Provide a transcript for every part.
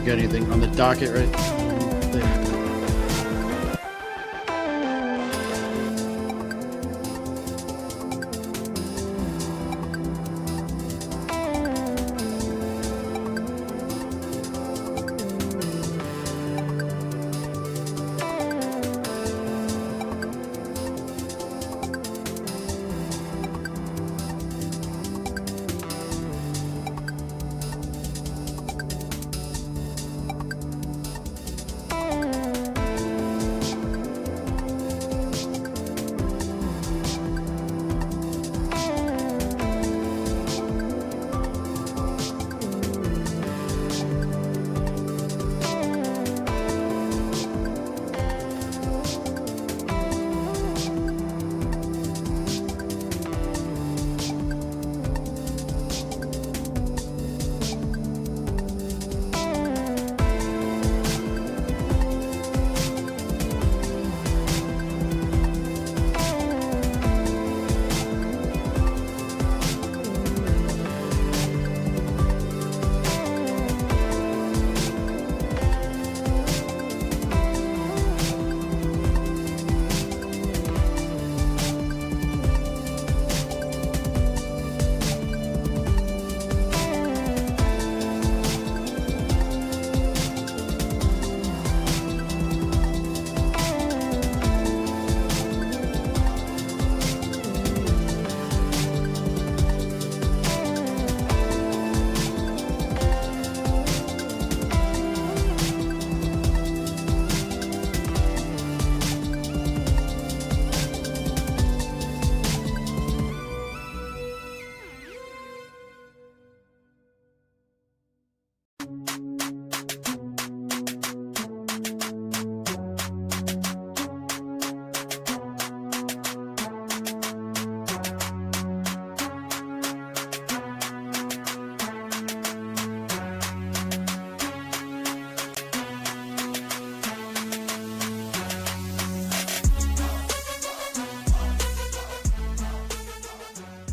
We got anything on the docket right there?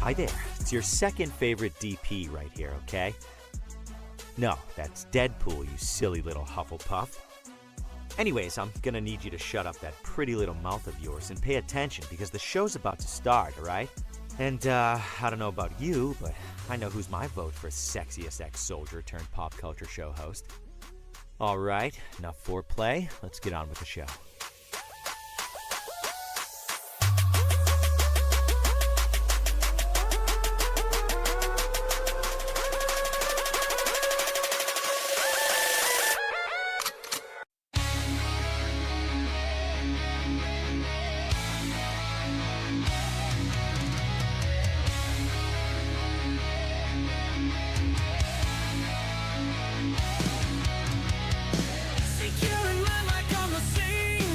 Hi there, it's your second favorite DP right here, okay? No, that's Deadpool, you silly little Hufflepuff. Anyways, I'm gonna need you to shut up that pretty little mouth of yours and pay attention because the show's about to start, alright? And, I don't know about you, but I know who's my vote for sexiest ex-soldier turned pop culture show host. Alright, enough foreplay, let's get on with the show. Securing my mic on the scene.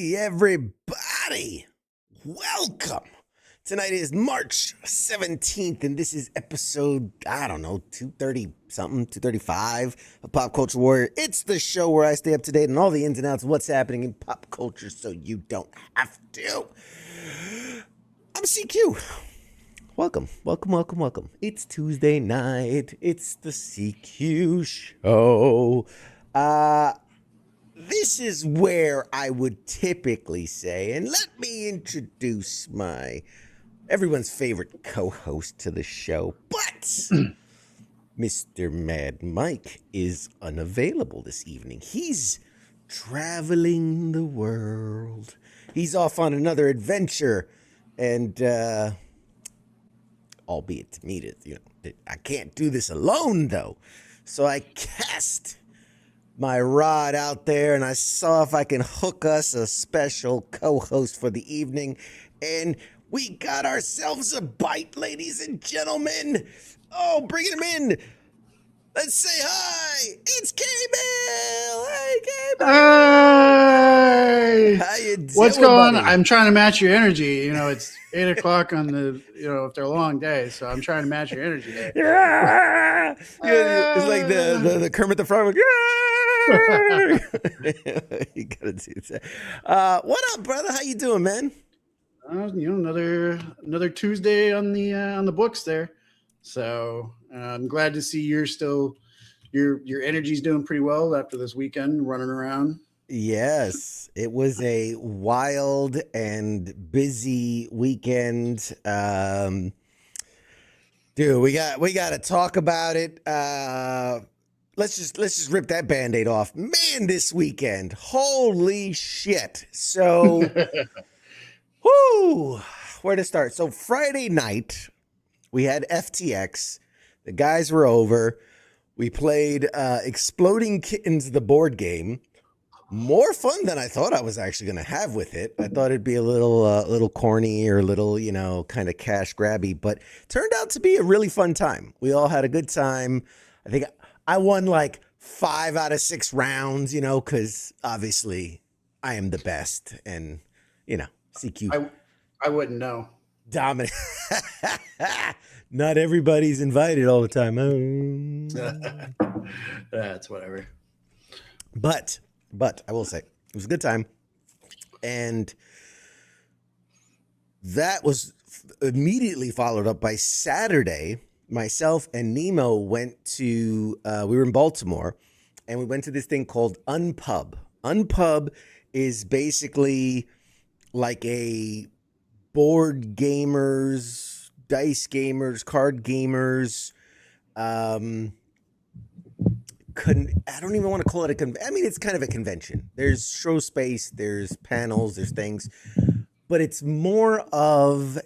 Hey, everybody. Welcome. Tonight is March 17th, and this is episode, 230 something, 235 of Pop Culture Warrior. It's the show where I stay up to date on all the ins and outs of what's happening in pop culture so you don't have to. I'm CQ. Welcome. It's Tuesday night. It's the CQ show. This is where I would typically say, and let me introduce everyone's favorite co-host to the show, but Mr. Mad Mike is unavailable this evening. He's traveling the world. He's off on another adventure, and albeit to meet it, I can't do this alone though. So I cast my rod out there and I saw if I can hook us a special co-host for the evening, and we got ourselves a bite, ladies and gentlemen. Oh, bringing him in. Let's say hi. It's K-Bill. Hey, K-Bill. Hey! How you doing, What's going on? buddy? I'm trying to match your energy. It's 8 o'clock on the, if they're long days, so I'm trying to match your energy there. Yeah. It's like the Kermit the Frog. Yeah. You gotta do that. What up, brother? How you doing, man? Another Tuesday on the books there. So I'm glad to see your energy's doing pretty well after this weekend running around. Yes, it was a wild and busy weekend. Dude, we got to talk about it. Let's just rip that Band-Aid off. Man, this weekend. Holy shit. So whoo, where to start? So Friday night, we had FTX. The guys were over. We played Exploding Kittens, the board game. More fun than I thought I was actually going to have with it. I thought it'd be a little corny or a little, kind of cash grabby, but turned out to be a really fun time. We all had a good time. I think I won like 5 out of 6 rounds, because obviously I am the best, and CQ. I wouldn't know. Dominant. Not everybody's invited all the time. That's whatever. But I will say it was a good time, and that was immediately followed up by Saturday. Myself and Nemo went to, we were in Baltimore, and we went to this thing called Unpub. Unpub is basically like a board gamers, dice gamers, card gamers. I don't even want to call it a convention. I mean, it's kind of a convention. There's show space, there's panels, there's things, but it's more of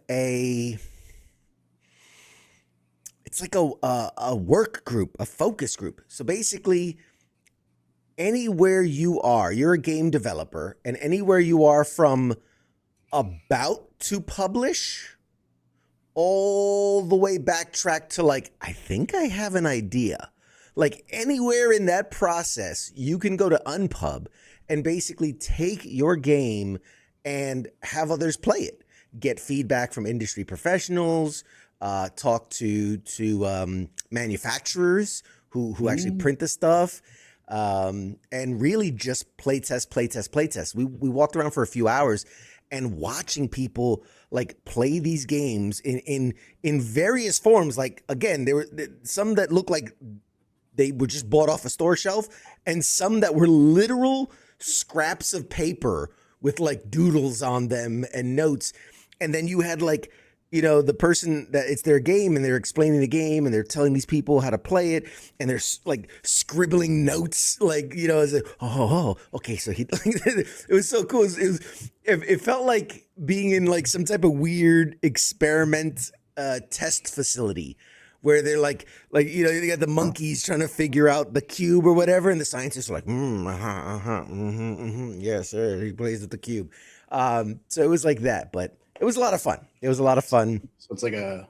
it's like a work group, a focus group. So basically, anywhere you are, you're a game developer, and anywhere you are from about to publish all the way backtrack to like, I think I have an idea. Like anywhere in that process, you can go to Unpub and basically take your game and have others play it. Get feedback from industry professionals, talk to manufacturers who actually print the stuff, and really just play test. We walked around for a few hours and watching people like play these games in various forms. Like again, there were some that looked like they were just bought off a store shelf, and some that were literal scraps of paper with like doodles on them and notes. And then you had like, the person that it's their game and they're explaining the game and they're telling these people how to play it. And they're like scribbling notes, like, as okay. So it was so cool. It felt like being in like some type of weird experiment test facility, where they're like, they got the monkeys trying to figure out the cube or whatever, and the scientists are like, yes, sir, he plays with the cube. So it was like that, but it was a lot of fun. So it's like a,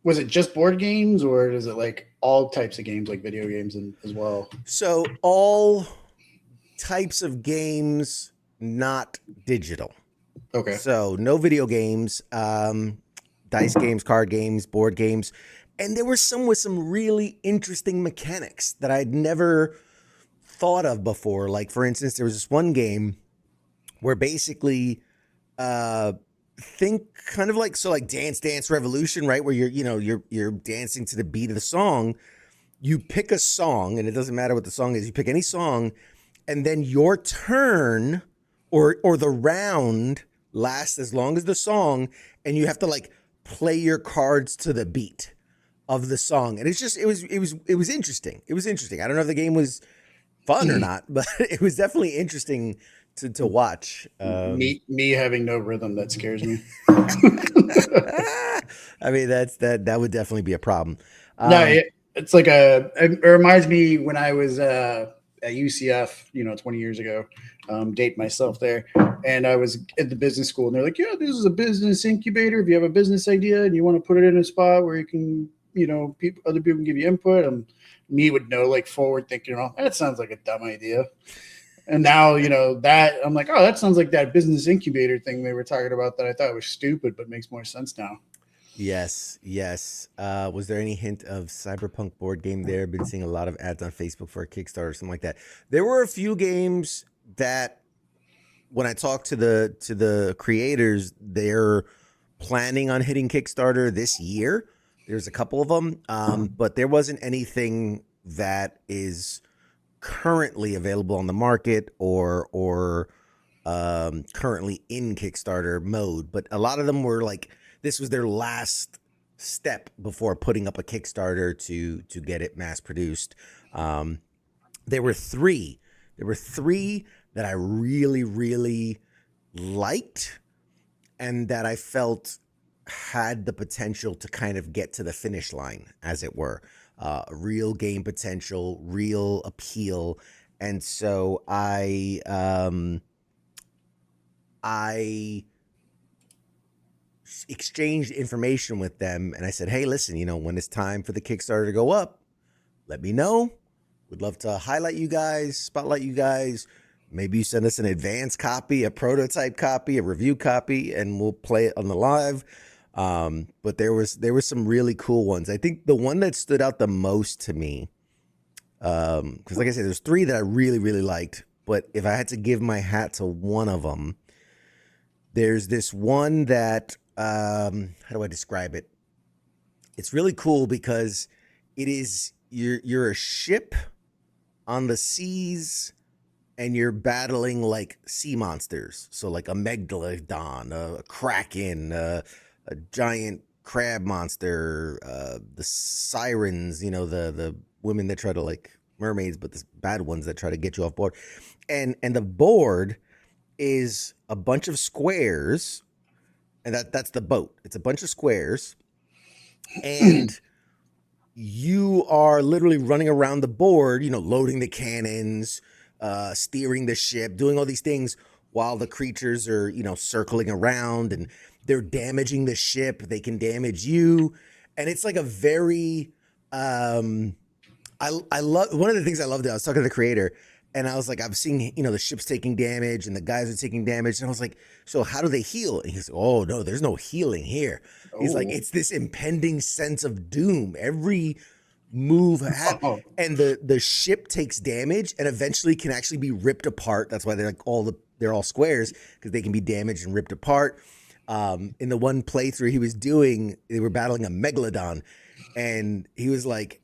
was it just board games, or is it like all types of games, like video games as well? So all types of games not digital. Okay. So no video games, dice games, card games, board games. And there were some with some really interesting mechanics that I'd never thought of before. Like, for instance, there was this one game where basically think kind of like Dance Dance Revolution, right? Where you're dancing to the beat of the song. You pick a song, and it doesn't matter what the song is. You pick any song, and then your turn or the round lasts as long as the song, and you have to like play your cards to the beat of the song. And it was interesting. It was interesting. I don't know if the game was fun or not, but it was definitely interesting to watch. Me having no rhythm, that scares me. I mean, that would definitely be a problem. No, it's like it reminds me when I was at UCF, 20 years ago, date myself there. And I was at the business school, and they're like, yeah, this is a business incubator. If you have a business idea and you want to put it in a spot where you can, other people can give you input. And me would know, like, forward thinking, that sounds like a dumb idea. And now, that I'm like, oh, that sounds like that business incubator thing they were talking about that I thought was stupid, but makes more sense now. Yes. Was there any hint of Cyberpunk board game there? Been seeing a lot of ads on Facebook for a Kickstarter or something like that. There were a few games that when I talked to the creators, they're planning on hitting Kickstarter this year. There's a couple of them, but there wasn't anything that is currently available on the market or currently in Kickstarter mode. But a lot of them were like, this was their last step before putting up a Kickstarter to get it mass produced. There were three that I really, really liked and that I felt had the potential to kind of get to the finish line, as it were. Real game potential, real appeal. And so I exchanged information with them, and I said, hey, listen, when it's time for the Kickstarter to go up, let me know. Would love to highlight you guys, spotlight you guys. Maybe you send us an advanced copy, a prototype copy, a review copy, and we'll play it on the live. But there were some really cool ones. I think the one that stood out the most to me, because like I said, there's three that I really, really liked. But if I had to give my hat to one of them, there's this one that, how do I describe it? It's really cool because it is, you're a ship on the seas and you're battling like sea monsters. So like a megalodon, a kraken, a giant crab monster, the sirens, the women that try to like mermaids, but the bad ones that try to get you off board. And the board is a bunch of squares, and that's the boat. It's a bunch of squares, and you are literally running around the board, loading the cannons, steering the ship, doing all these things while the creatures are, circling around, and they're damaging the ship. They can damage you. And it's like a very, I love, one of the things I loved, I was talking to the creator, and I was like, I'm seeing, the ship's taking damage and the guys are taking damage. And I was like, so how do they heal? And he's like, oh no, there's no healing here. He's like, it's this impending sense of doom. Every move and the ship takes damage and eventually can actually be ripped apart. That's why they're like they're all squares, because they can be damaged and ripped apart. In the one playthrough he was doing, they were battling a megalodon, and he was like,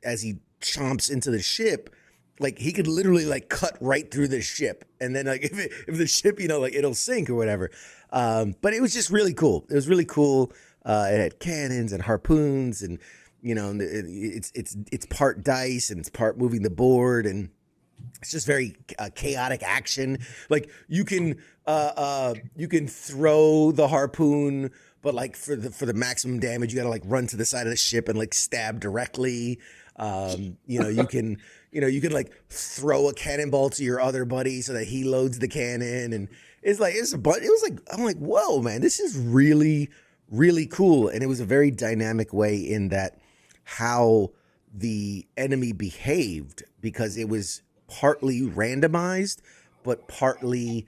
as he chomps into the ship, like he could literally like cut right through the ship, and then like if the ship, like it'll sink or whatever. But it was just really cool. It was really cool. It had cannons and harpoons, and it's part dice and it's part moving the board, and it's just very chaotic action. Like you can throw the harpoon, but like for the maximum damage, you got to like run to the side of the ship and like stab directly. You can like throw a cannonball to your other buddy so that he loads the cannon, and I'm like, whoa, man, this is really, really cool. And it was a very dynamic way in that how the enemy behaved, because it was partly randomized, but partly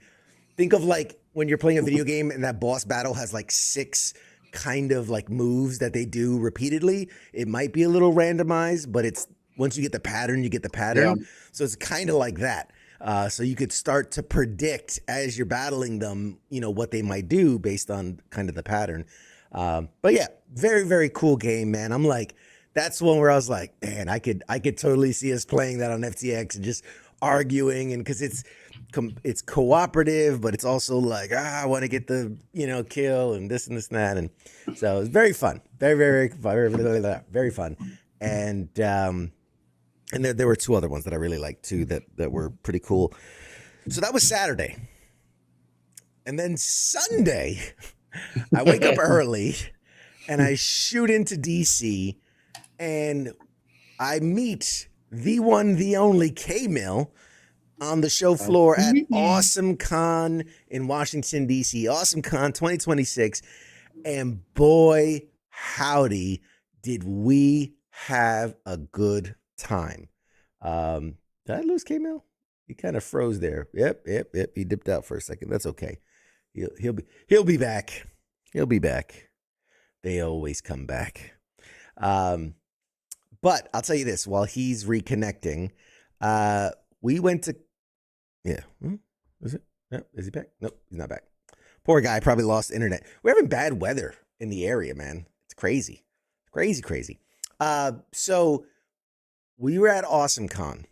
think of like when you're playing a video game and that boss battle has like 6 kind of like moves that they do repeatedly. It might be a little randomized, but it's once you get the pattern, you get the pattern. Yeah. So it's kind of like that. So you could start to predict as you're battling them, you know, what they might do based on kind of the pattern. But yeah, very, very cool game, man. I'm like, that's one where I was like, man, I could totally see us playing that on FTX and just arguing, and because it's cooperative, but it's also like, I want to get the, you know, kill and this and this and that. And so it's very fun. Very, very, very, very fun. And there were 2 other ones that I really liked too that were pretty cool. So that was Saturday. And then Sunday, I wake up early and I shoot into DC and I meet the one, the only K-Mill on the show floor at AwesomeCon in Washington, D.C. AwesomeCon 2026. And boy, howdy, did we have a good time. Did I lose K-Mill? He kind of froze there. Yep. He dipped out for a second. That's okay. He'll be back. He'll be back. They always come back. But I'll tell you this, while he's reconnecting, we went to, is it? No, is he back? Nope, he's not back. Poor guy, probably lost internet. We're having bad weather in the area, man. It's crazy. Crazy. So we were at AwesomeCon,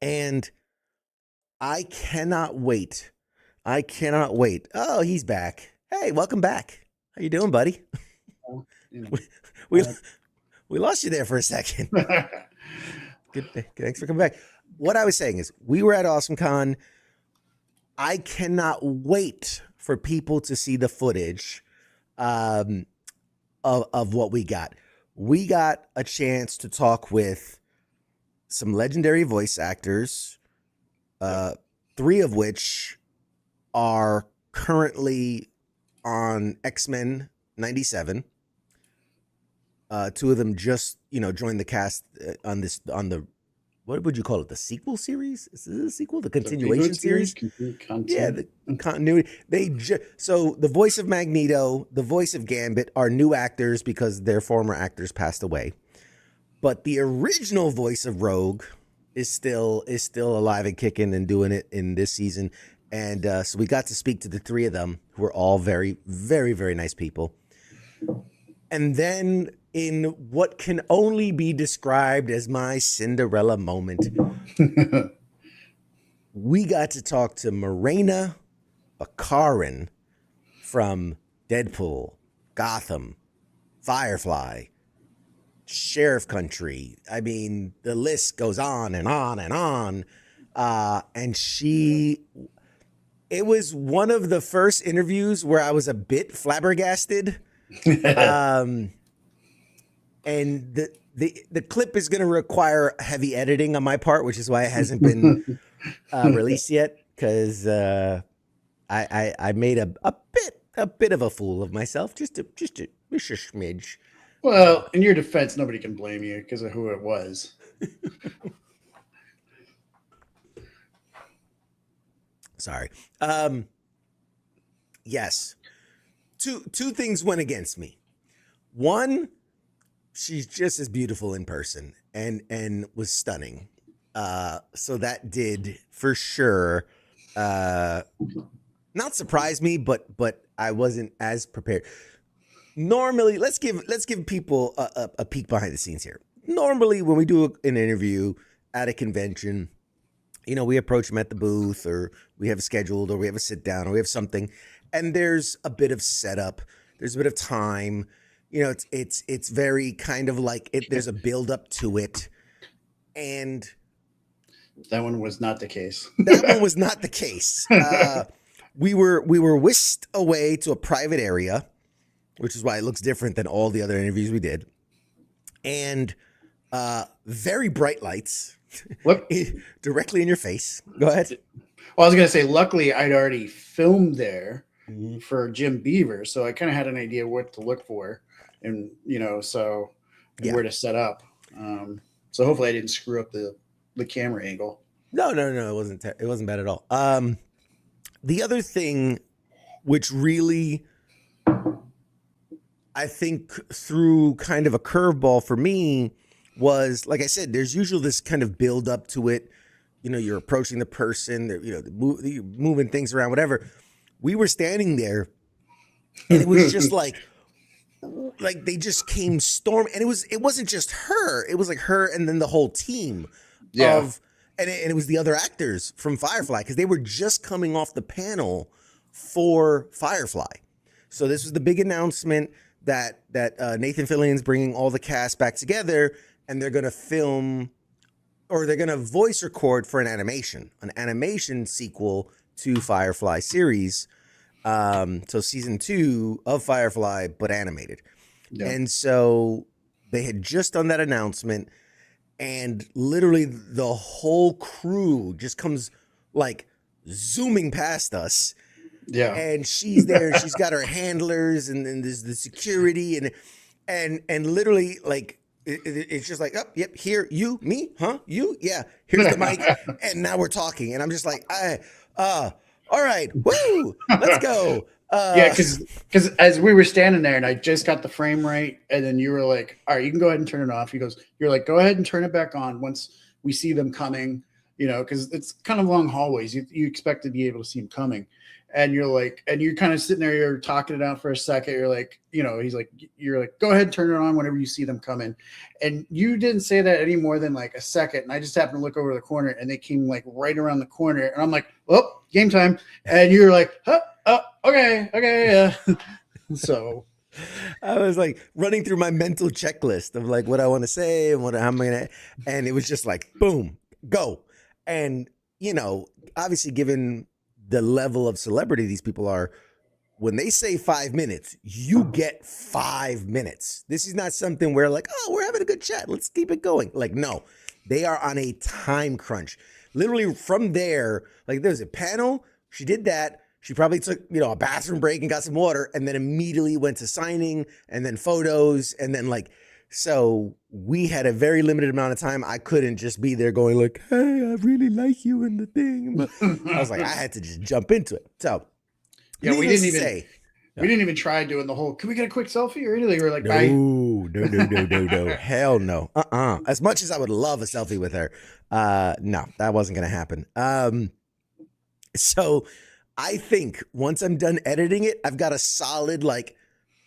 and I cannot wait. Oh, he's back. Hey, welcome back. How you doing, buddy? We lost you there for a second. Good. Thanks for coming back. What I was saying is we were at AwesomeCon. I cannot wait for people to see the footage of what we got. We got a chance to talk with some legendary voice actors, 3 of which are currently on X-Men 97. 2 of them just, joined the cast on the, what would you call it? The sequel series? Is this a sequel? The continuation series? Yeah, the continuity. So the voice of Magneto, the voice of Gambit are new actors because their former actors passed away. But the original voice of Rogue is still alive and kicking and doing it in this season. And so we got to speak to the 3 of them, who are all very, very, very nice people. And then in what can only be described as my Cinderella moment, we got to talk to Morena Baccarin from Deadpool, Gotham, Firefly, Sheriff Country. I mean, the list goes on and on and on. And it was one of the first interviews where I was a bit flabbergasted. And the clip is going to require heavy editing on my part, which is why it hasn't been released yet, because I made a bit of a fool of myself, just a smidge. Well, in your defense, nobody can blame you because of who it was. Sorry. Yes. Two things went against me. One, she's just as beautiful in person and was stunning. So that did for sure not surprise me, but I wasn't as prepared. Normally, let's give people a peek behind the scenes here. Normally, when we do an interview at a convention, we approach them at the booth, or we have scheduled, or we have a sit down, or we have something, and there's a bit of setup. There's a bit of time. It's very kind of like there's a build up to it, and that one was not the case. That one was not the case. We were whisked away to a private area, which is why it looks different than all the other interviews we did, and very bright lights. Look directly in your face. Go ahead. Well, I was gonna say, luckily I'd already filmed there for Jim Beaver, so I kind of had an idea what to look for, and where to set up. So hopefully I didn't screw up the camera angle. No, it wasn't bad at all. the other thing, which really, I think, threw kind of a curveball for me was, like I said, there's usually this kind of build up to it. You know, you're approaching the person, you're moving things around, whatever. We were standing there, and it was just like they just came storm, and it wasn't just her. It was like her and then the whole team of, and it was the other actors from Firefly, because they were just coming off the panel for Firefly. So this was the big announcement that Nathan Fillion's bringing all the cast back together, and they're going to film, or they're going to voice record for an animation sequel to Firefly series. So season 2 of Firefly, but animated. Yep. And so they had just done that announcement, and literally the whole crew just comes like zooming past us. Yeah. And she's there, she's got her handlers, and then there's the security, and literally like it's just like, oh, yep, here, you, me, huh, you, yeah, here's the mic, and now we're talking, and I'm just like, all right, woo, let's go. Yeah, because as we were standing there, and I just got the frame right, and then you were like, all right, you can go ahead and turn it off. You're like, go ahead and turn it back on once we see them coming, because it's kind of long hallways. You expect to be able to see them coming. And you're like, and you're kind of sitting there, you're talking it out for a second. You're like, he's like, you're like, go ahead and turn it on whenever you see them coming. And you didn't say that any more than like a second. And I just happened to look over the corner, and they came like right around the corner. And I'm like, well, game time. And you're like, okay. Yeah. So I was like running through my mental checklist of like what I want to say and how I'm going to, and it was just like, boom, go. And, obviously given the level of celebrity these people are, when they say 5 minutes, you get 5 minutes. This is not something where like, oh, we're having a good chat, let's keep it going. Like, no, they are on a time crunch. Literally from there, like there's a panel, she did that. She probably took, a bathroom break and got some water, and then immediately went to signing, and then photos, and then like, so we had a very limited amount of time. I couldn't just be there going like, hey, I really like you and the thing. But I was like, I had to just jump into it. So yeah, we didn't even try doing the whole, can we get a quick selfie or anything? We were like, no. Hell no. As much as I would love a selfie with her, no, that wasn't going to happen. So I think once I'm done editing it, I've got a solid like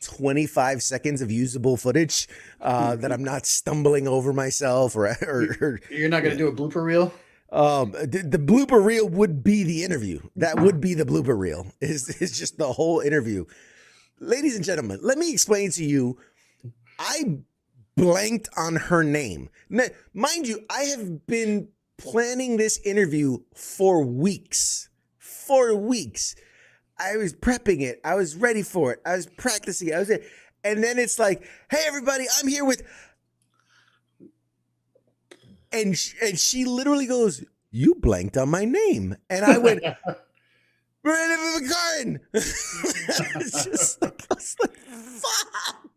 25 seconds of usable footage that I'm not stumbling over myself or you're not going to do a blooper reel? The blooper reel would be the interview. That would be the blooper reel. Is just the whole interview. Ladies and gentlemen, let me explain to you. I blanked on her name. Mind you, I have been planning this interview for weeks. I was prepping it. I was ready for it. I was practicing. And then it's like, hey, everybody, I'm here with. And she literally goes, you blanked on my name. And I went, Brandon McCartan. I was like, fuck.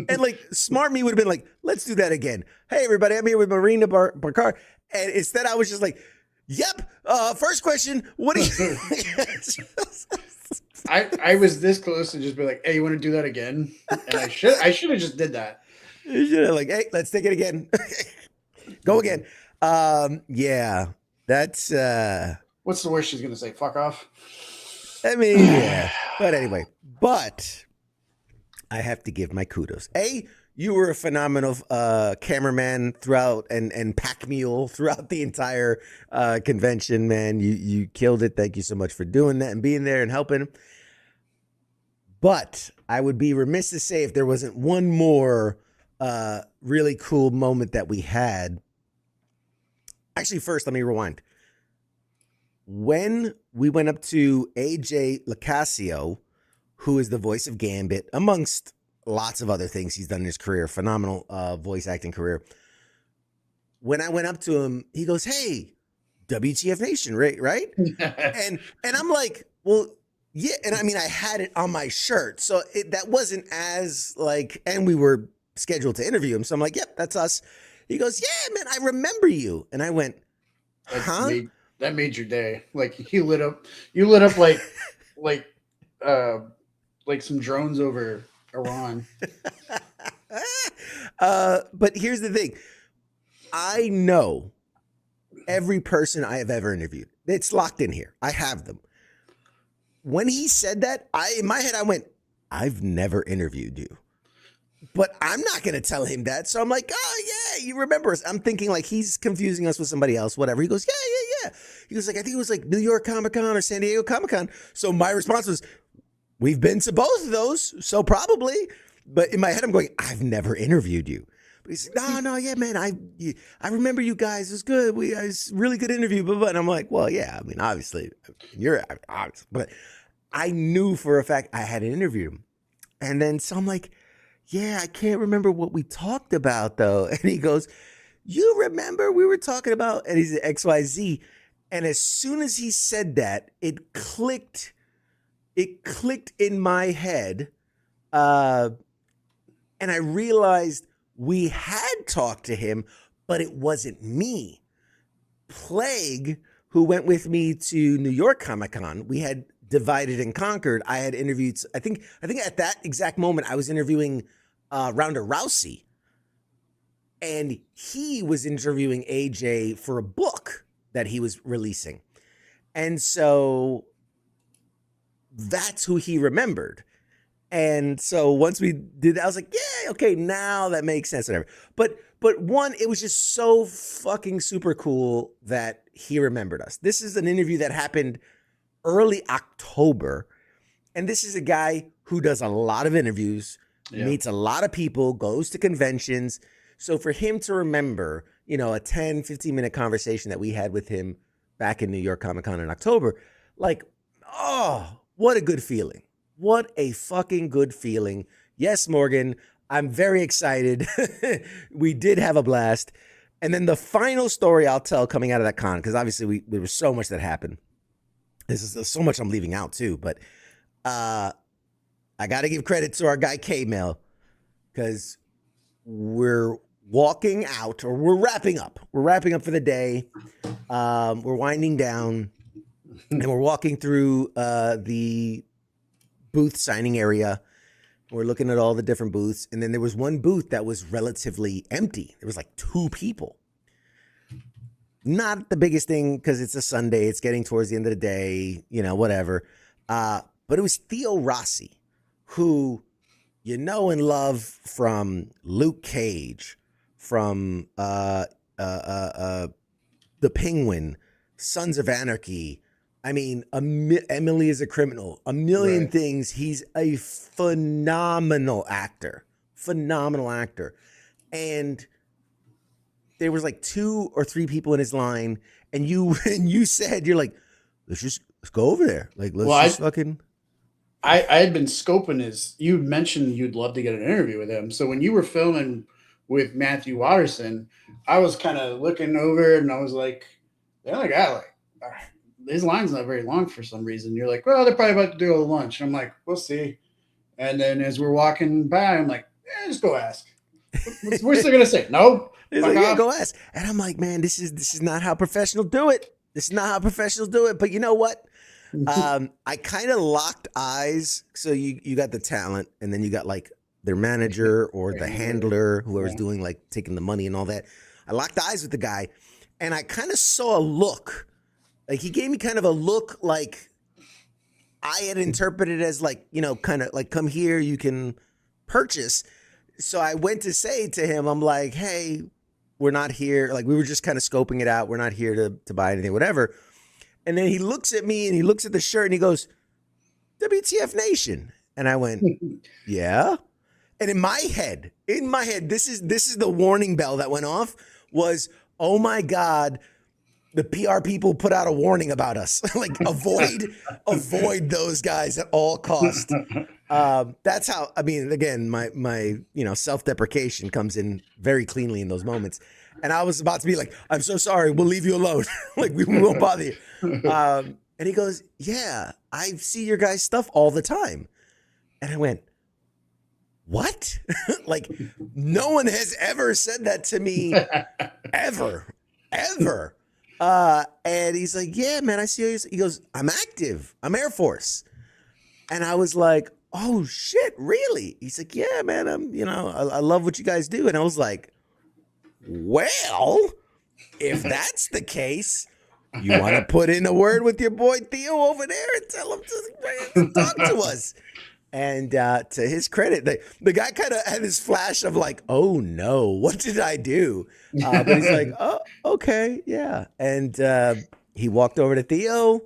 And like, smart me would have been like, let's do that again. Hey, everybody, I'm here with Marina Barcar. And instead, I was just like, yep. First question. What do you? I was this close to just be like, hey, you want to do that again? And I should have just did that. You should have like, hey, let's take it again. Go again. Yeah, that's. What's the worst she's gonna say? Fuck off. I mean, yeah. But anyway, I have to give my kudos. You were a phenomenal cameraman throughout and pack mule throughout the entire convention, man. You killed it. Thank you so much for doing that and being there and helping. But I would be remiss to say if there wasn't one more really cool moment that we had. Actually, first, let me rewind. When we went up to AJ Lacasio, who is the voice of Gambit, amongst lots of other things he's done in his career, phenomenal voice acting career. When I went up to him, he goes, hey, WTF Nation, right? and I'm like, well, yeah. And I mean, I had it on my shirt. So that wasn't as like, and we were scheduled to interview him. So I'm like, yep, that's us. He goes, yeah, man, I remember you. And I went, huh? that made your day. Like you lit up like uh like some drones over Iran. But here's the thing. I know every person I have ever interviewed. It's locked in here. I have them. When he said that, in my head I went, I've never interviewed you. But I'm not going to tell him that. So I'm like, oh, yeah, you remember us. I'm thinking like he's confusing us with somebody else, whatever. He goes, yeah. He was like, I think it was like New York Comic-Con or San Diego Comic-Con. So my response was, we've been to both of those. So probably. But in my head, I'm going, I've never interviewed you. But he's like, no, yeah, man. I remember you guys. It was good. It was a really good interview. But and I'm like, well, yeah, I mean, obviously, you're obvious. But I knew for a fact I had an interview. And then so I'm like, yeah, I can't remember what we talked about, though. And he goes, you remember we were talking about, and he's at XYZ. And as soon as he said that, it clicked in my head. And I realized we had talked to him, but it wasn't me. Plague, who went with me to New York Comic-Con, we had divided and conquered. I had interviewed, I think at that exact moment, I was interviewing Ronda Rousey. And he was interviewing AJ for a book that he was releasing. And so that's who he remembered. And so once we did that, I was like, yeah, okay, now that makes sense, whatever. But one, it was just so fucking super cool that he remembered us. This is an interview that happened early October. And this is a guy who does a lot of interviews, meets a lot of people, goes to conventions. So for him to remember, a 10, 15-minute conversation that we had with him back in New York Comic-Con in October, like, oh, what a good feeling. What a fucking good feeling. Yes, Morgan, I'm very excited. We did have a blast. And then the final story I'll tell coming out of that con, because obviously there was so much that happened. There's so much I'm leaving out too, but I got to give credit to our guy K-Mail, because we're walking out, or we're wrapping up. We're wrapping up for the day. We're winding down, and we're walking through the booth signing area. We're looking at all the different booths. And then there was one booth that was relatively empty. There was like 2 people. Not the biggest thing because it's a Sunday. It's getting towards the end of the day, whatever. But it was Theo Rossi, who and love from Luke Cage, from The Penguin, Sons of Anarchy. I mean, Emily is a Criminal, a million things. He's a phenomenal actor. And there was like 2 or 3 people in his line. And you said, you're like, let's go over there. Like, let's fucking. I had been scoping you mentioned you'd love to get an interview with him. So when you were filming with Matthew Watterson, I was kind of looking over and I was like, the other guy, his line's not very long for some reason. You're like, well, they're probably about to do a lunch. I'm like, we'll see. And then as we're walking by, I'm like, just go ask. We're still gonna say no. He's like, yeah, go ask. And I'm like, man, this is not how professionals do it. This is not how professionals do it. But you know what? I kind of locked eyes. So you got the talent, and then you got like their manager or the handler, whoever's doing like taking the money and all that. I locked eyes with the guy, and I kind of saw a look. Like he gave me kind of a look like I had interpreted as like, kind of like, come here, you can purchase. So I went to say to him, I'm like, hey, we're not here. Like we were just kind of scoping it out. We're not here to buy anything, whatever. And then he looks at me and he looks at the shirt and he goes, WTF Nation. And I went, yeah. And in my head, this is the warning bell that went off was, oh my God, the PR people put out a warning about us. Like avoid those guys at all costs. That's how, I mean, again, my self-deprecation comes in very cleanly in those moments. And I was about to be like, I'm so sorry, we'll leave you alone. Like we won't bother you. And he goes, yeah, I see your guys' stuff all the time. And I went, what? Like no one has ever said that to me ever. And he's like, yeah, man, I see you. He goes, I'm active. I'm Air Force. And I was like, oh shit, really? He's like, yeah, man, I love what you guys do. And I was like, well, if that's the case, you want to put in a word with your boy Theo over there and tell him to talk to us. And to his credit, the guy kind of had this flash of like, oh no, what did I do? But he's like, oh, okay, yeah. And he walked over to Theo,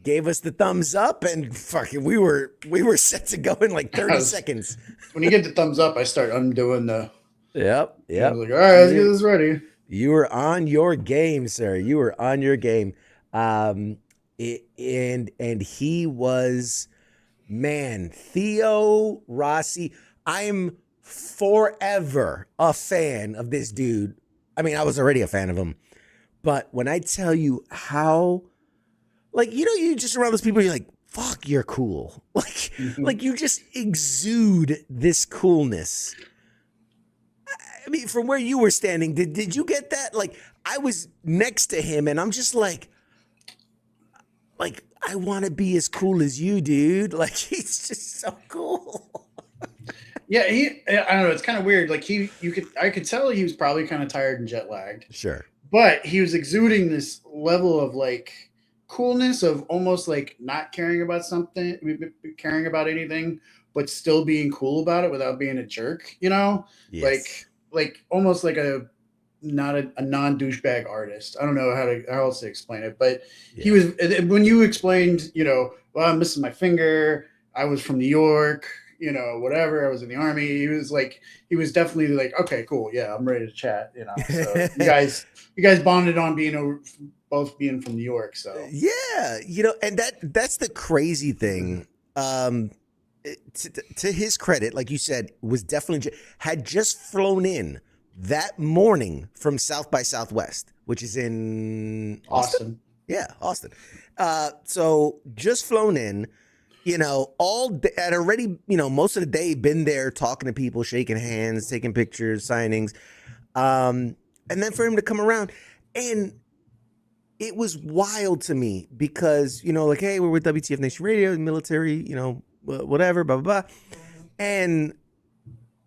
gave us the thumbs up, and fucking we were set to go in like 30 seconds. When you get the thumbs up, I start undoing the. Yep. I was like, all right, let's get this ready. You were on your game, sir. You were on your game. And he was. Man, Theo Rossi, I'm forever a fan of this dude. I mean, I was already a fan of him. But when I tell you how, like, you just around those people, you're like, fuck, you're cool. Like, like you just exude this coolness. I mean, from where you were standing, did you get that? Like, I was next to him and I'm just like, I want to be as cool as you, dude. Like, he's just so cool. Yeah, I don't know. It's kind of weird. Like I could tell he was probably kind of tired and jet lagged. Sure. But he was exuding this level of like coolness of almost like not caring about something, caring about anything, but still being cool about it without being a jerk, Yes. Like almost like a non-douchebag artist. I don't know how else to explain it, but he was, when you explained, well, I'm missing my finger, I was from New York, whatever, I was in the army. He was definitely like, okay, cool. Yeah, I'm ready to chat, So you guys bonded on both being from New York. So yeah, and that's the crazy thing. To his credit, like you said, was definitely had just flown in that morning from South by Southwest, which is in Austin. Yeah, Austin. So just flown in, all day, had already, most of the day been there talking to people, shaking hands, taking pictures, signings. And then for him to come around, and it was wild to me because, like, hey, we're with WTF Nation Radio, military, whatever, blah, blah, blah. And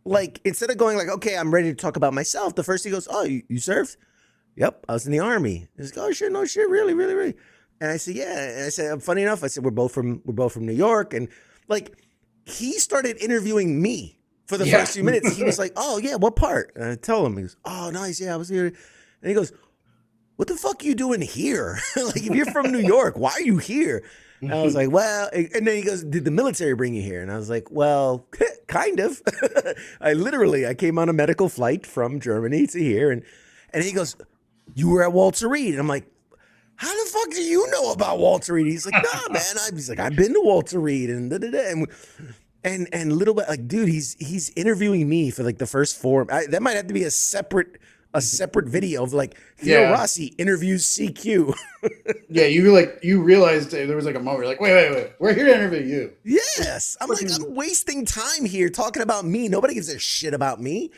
like, instead of going like, okay, I'm ready to talk about myself, the first he goes, oh, you served? Yep, I was in the army. He's like, oh shit, no shit, really, really, really. And I said, yeah. And I said, funny enough, I said, we're both from New York. And like, he started interviewing me for the first few minutes. He was like, oh yeah, what part? And I tell him, he goes, oh nice, yeah, I was here. And he goes, what the fuck are you doing here? Like, if you're from New York, why are you here? And I was like, well, and then he goes, did the military bring you here? And I was like, well, kind of. I came on a medical flight from Germany to here. And he goes, you were at Walter Reed. And I'm like, how the fuck do you know about Walter Reed? He's like, nah, man. He's like, I've been to Walter Reed and da-da-da. And little bit like, dude, he's interviewing me for like the first four. That might have to be a separate video of like Theo Rossi interviews CQ. Yeah, you realized there was like a moment, you're like, wait, we're here to interview you. Yes, I'm wasting time here talking about me. Nobody gives a shit about me.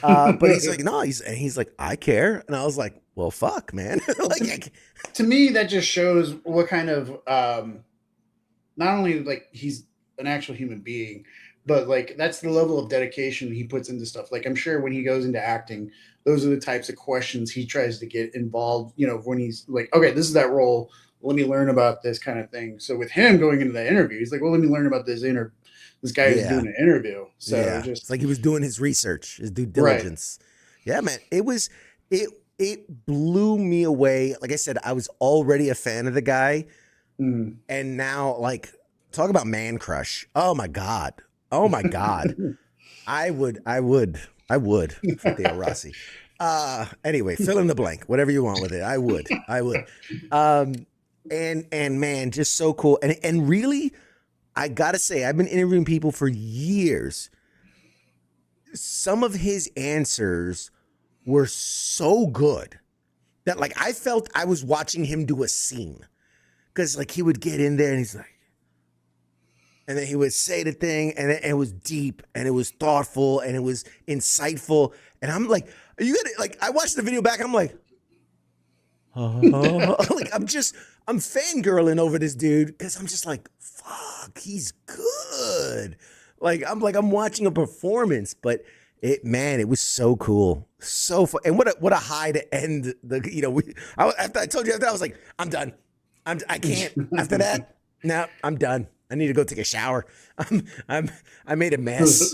But he's like, no, he's like, I care, and I was like, well, fuck, man. Like, to me, that just shows what kind of not only like he's an actual human being, but like that's the level of dedication he puts into stuff. Like, I'm sure when he goes into acting, those are the types of questions he tries to get involved, when he's like, okay, this is that role, let me learn about this kind of thing. So with him going into that interview, he's like, well, let me learn about this guy who's doing an interview. So it's like he was doing his research, his due diligence. Right. Yeah, man. It blew me away. Like I said, I was already a fan of the guy. And now, like, talk about man crush. Oh my God. I would for Theo Rossi. Anyway, fill in the blank, whatever you want with it. I would. And man, just so cool. And really, I gotta say, I've been interviewing people for years. Some of his answers were so good that like I felt I was watching him do a scene. Cause like he would get in there and he's like, and then he would say the thing, and it was deep, and it was thoughtful, and it was insightful. And I'm like, are you gonna, like, I watched the video back, and I'm like, like I'm fangirling over this dude because I'm just like, fuck, he's good. I'm watching a performance, but it was so cool, so fun, and what a high to end the. After I told you after, I was like, I'm done. I can't after that. No, I'm done. I need to go take a shower. I made a mess.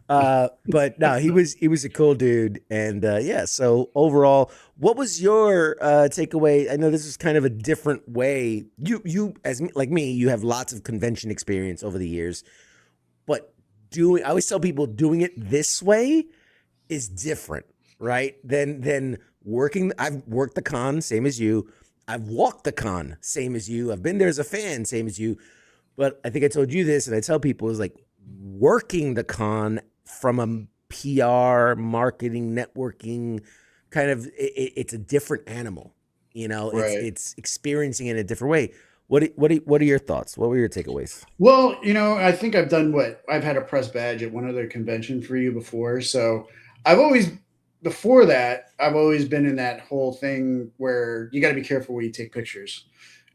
But no, he was a cool dude, and yeah. So overall, what was your takeaway? I know this is kind of a different way. You as me, like me, you have lots of convention experience over the years, but I always tell people doing it this way is different, right? Than working. I've worked the con, same as you. I've walked the con, same as you. I've been there as a fan, same as you. But I think I told you this, and I tell people is like working the con from a PR, marketing, networking kind of. It's a different animal, Right. It's experiencing it in a different way. What are your thoughts? What were your takeaways? Well, I think I've had a press badge at one other convention for you before. So before that, I've always been in that whole thing where you got to be careful where you take pictures.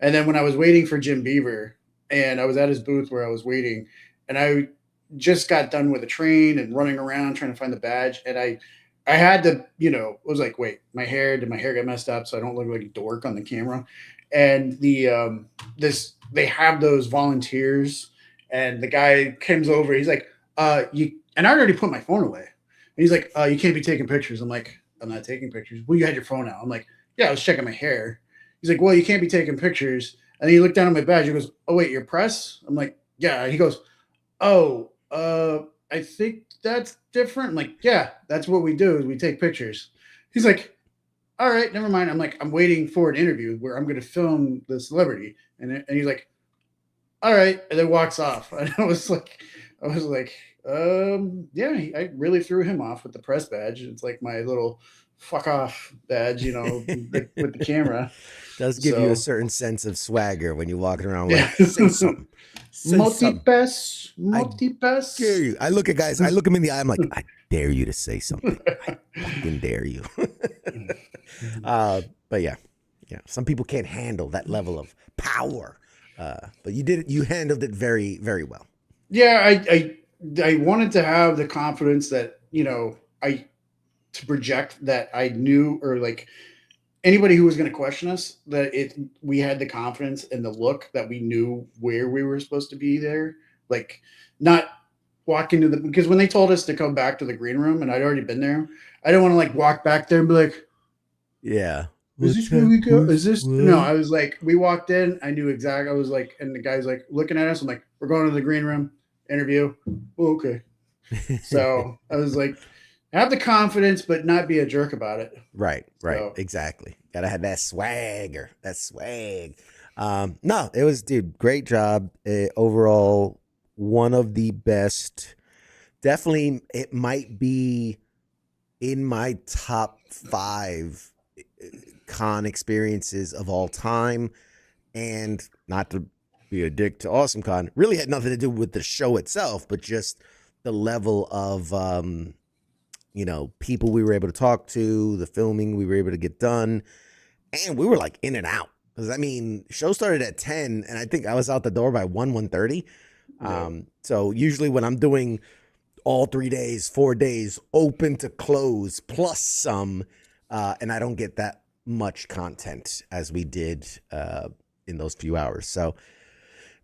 And then when I was waiting for Jim Beaver and I was at his booth where I was waiting and I just got done with a train and running around trying to find the badge. And I had to, was like, wait, did my hair get messed up so I don't look like a dork on the camera? And they have those volunteers and the guy comes over, he's like, and I already put my phone away. And he's like, you can't be taking pictures. I'm like, I'm not taking pictures. Well, you had your phone out. I'm like, yeah, I was checking my hair. He's like, well, you can't be taking pictures. And then he looked down at my badge. He goes, oh, wait, you're press? I'm like, yeah. He goes, oh, I think that's different. I'm like, yeah, that's what we do is we take pictures. He's like, all right, never mind. I'm like, I'm waiting for an interview where I'm going to film the celebrity. And he's like, all right. And then walks off. And I was like, yeah, I really threw him off with the press badge. It's like my little fuck off badge, with the camera. Does give you a certain sense of swagger when you're walking around like, Yeah. say something. Multi-pass. Dare you. I look at guys, I look them in the eye, I'm like, I dare you to say something. I fucking dare you. But yeah. Some people can't handle that level of power. But you handled it very, very well. Yeah, I wanted to have the confidence that, to project that I knew, or like anybody who was going to question us, that we had the confidence and the look that we knew where we were supposed to be there. Like not walking because when they told us to come back to the green room and I'd already been there, I didn't want to like walk back there and be like, yeah. Is this where we go? Is this? No, I was like, we walked in. I knew exactly. I was like, and the guy's like looking at us. I'm like, we're going to the green room interview. Oh, okay. So I was like, have the confidence, but not be a jerk about it. Right. So. Exactly. Gotta have that swagger, that swag. No, it was, dude, great job. Overall, one of the best. Definitely, it might be in my top 5 con experiences of all time. And not to be a dick to AwesomeCon, really had nothing to do with the show itself, but just the level of people we were able to talk to, the filming we were able to get done, and we were like in and out. Because show started at 10, and I think I was out the door by 1:30. Yeah. So usually when I'm doing all 3 days, 4 days, open to close plus some, and I don't get that much content as we did in those few hours. So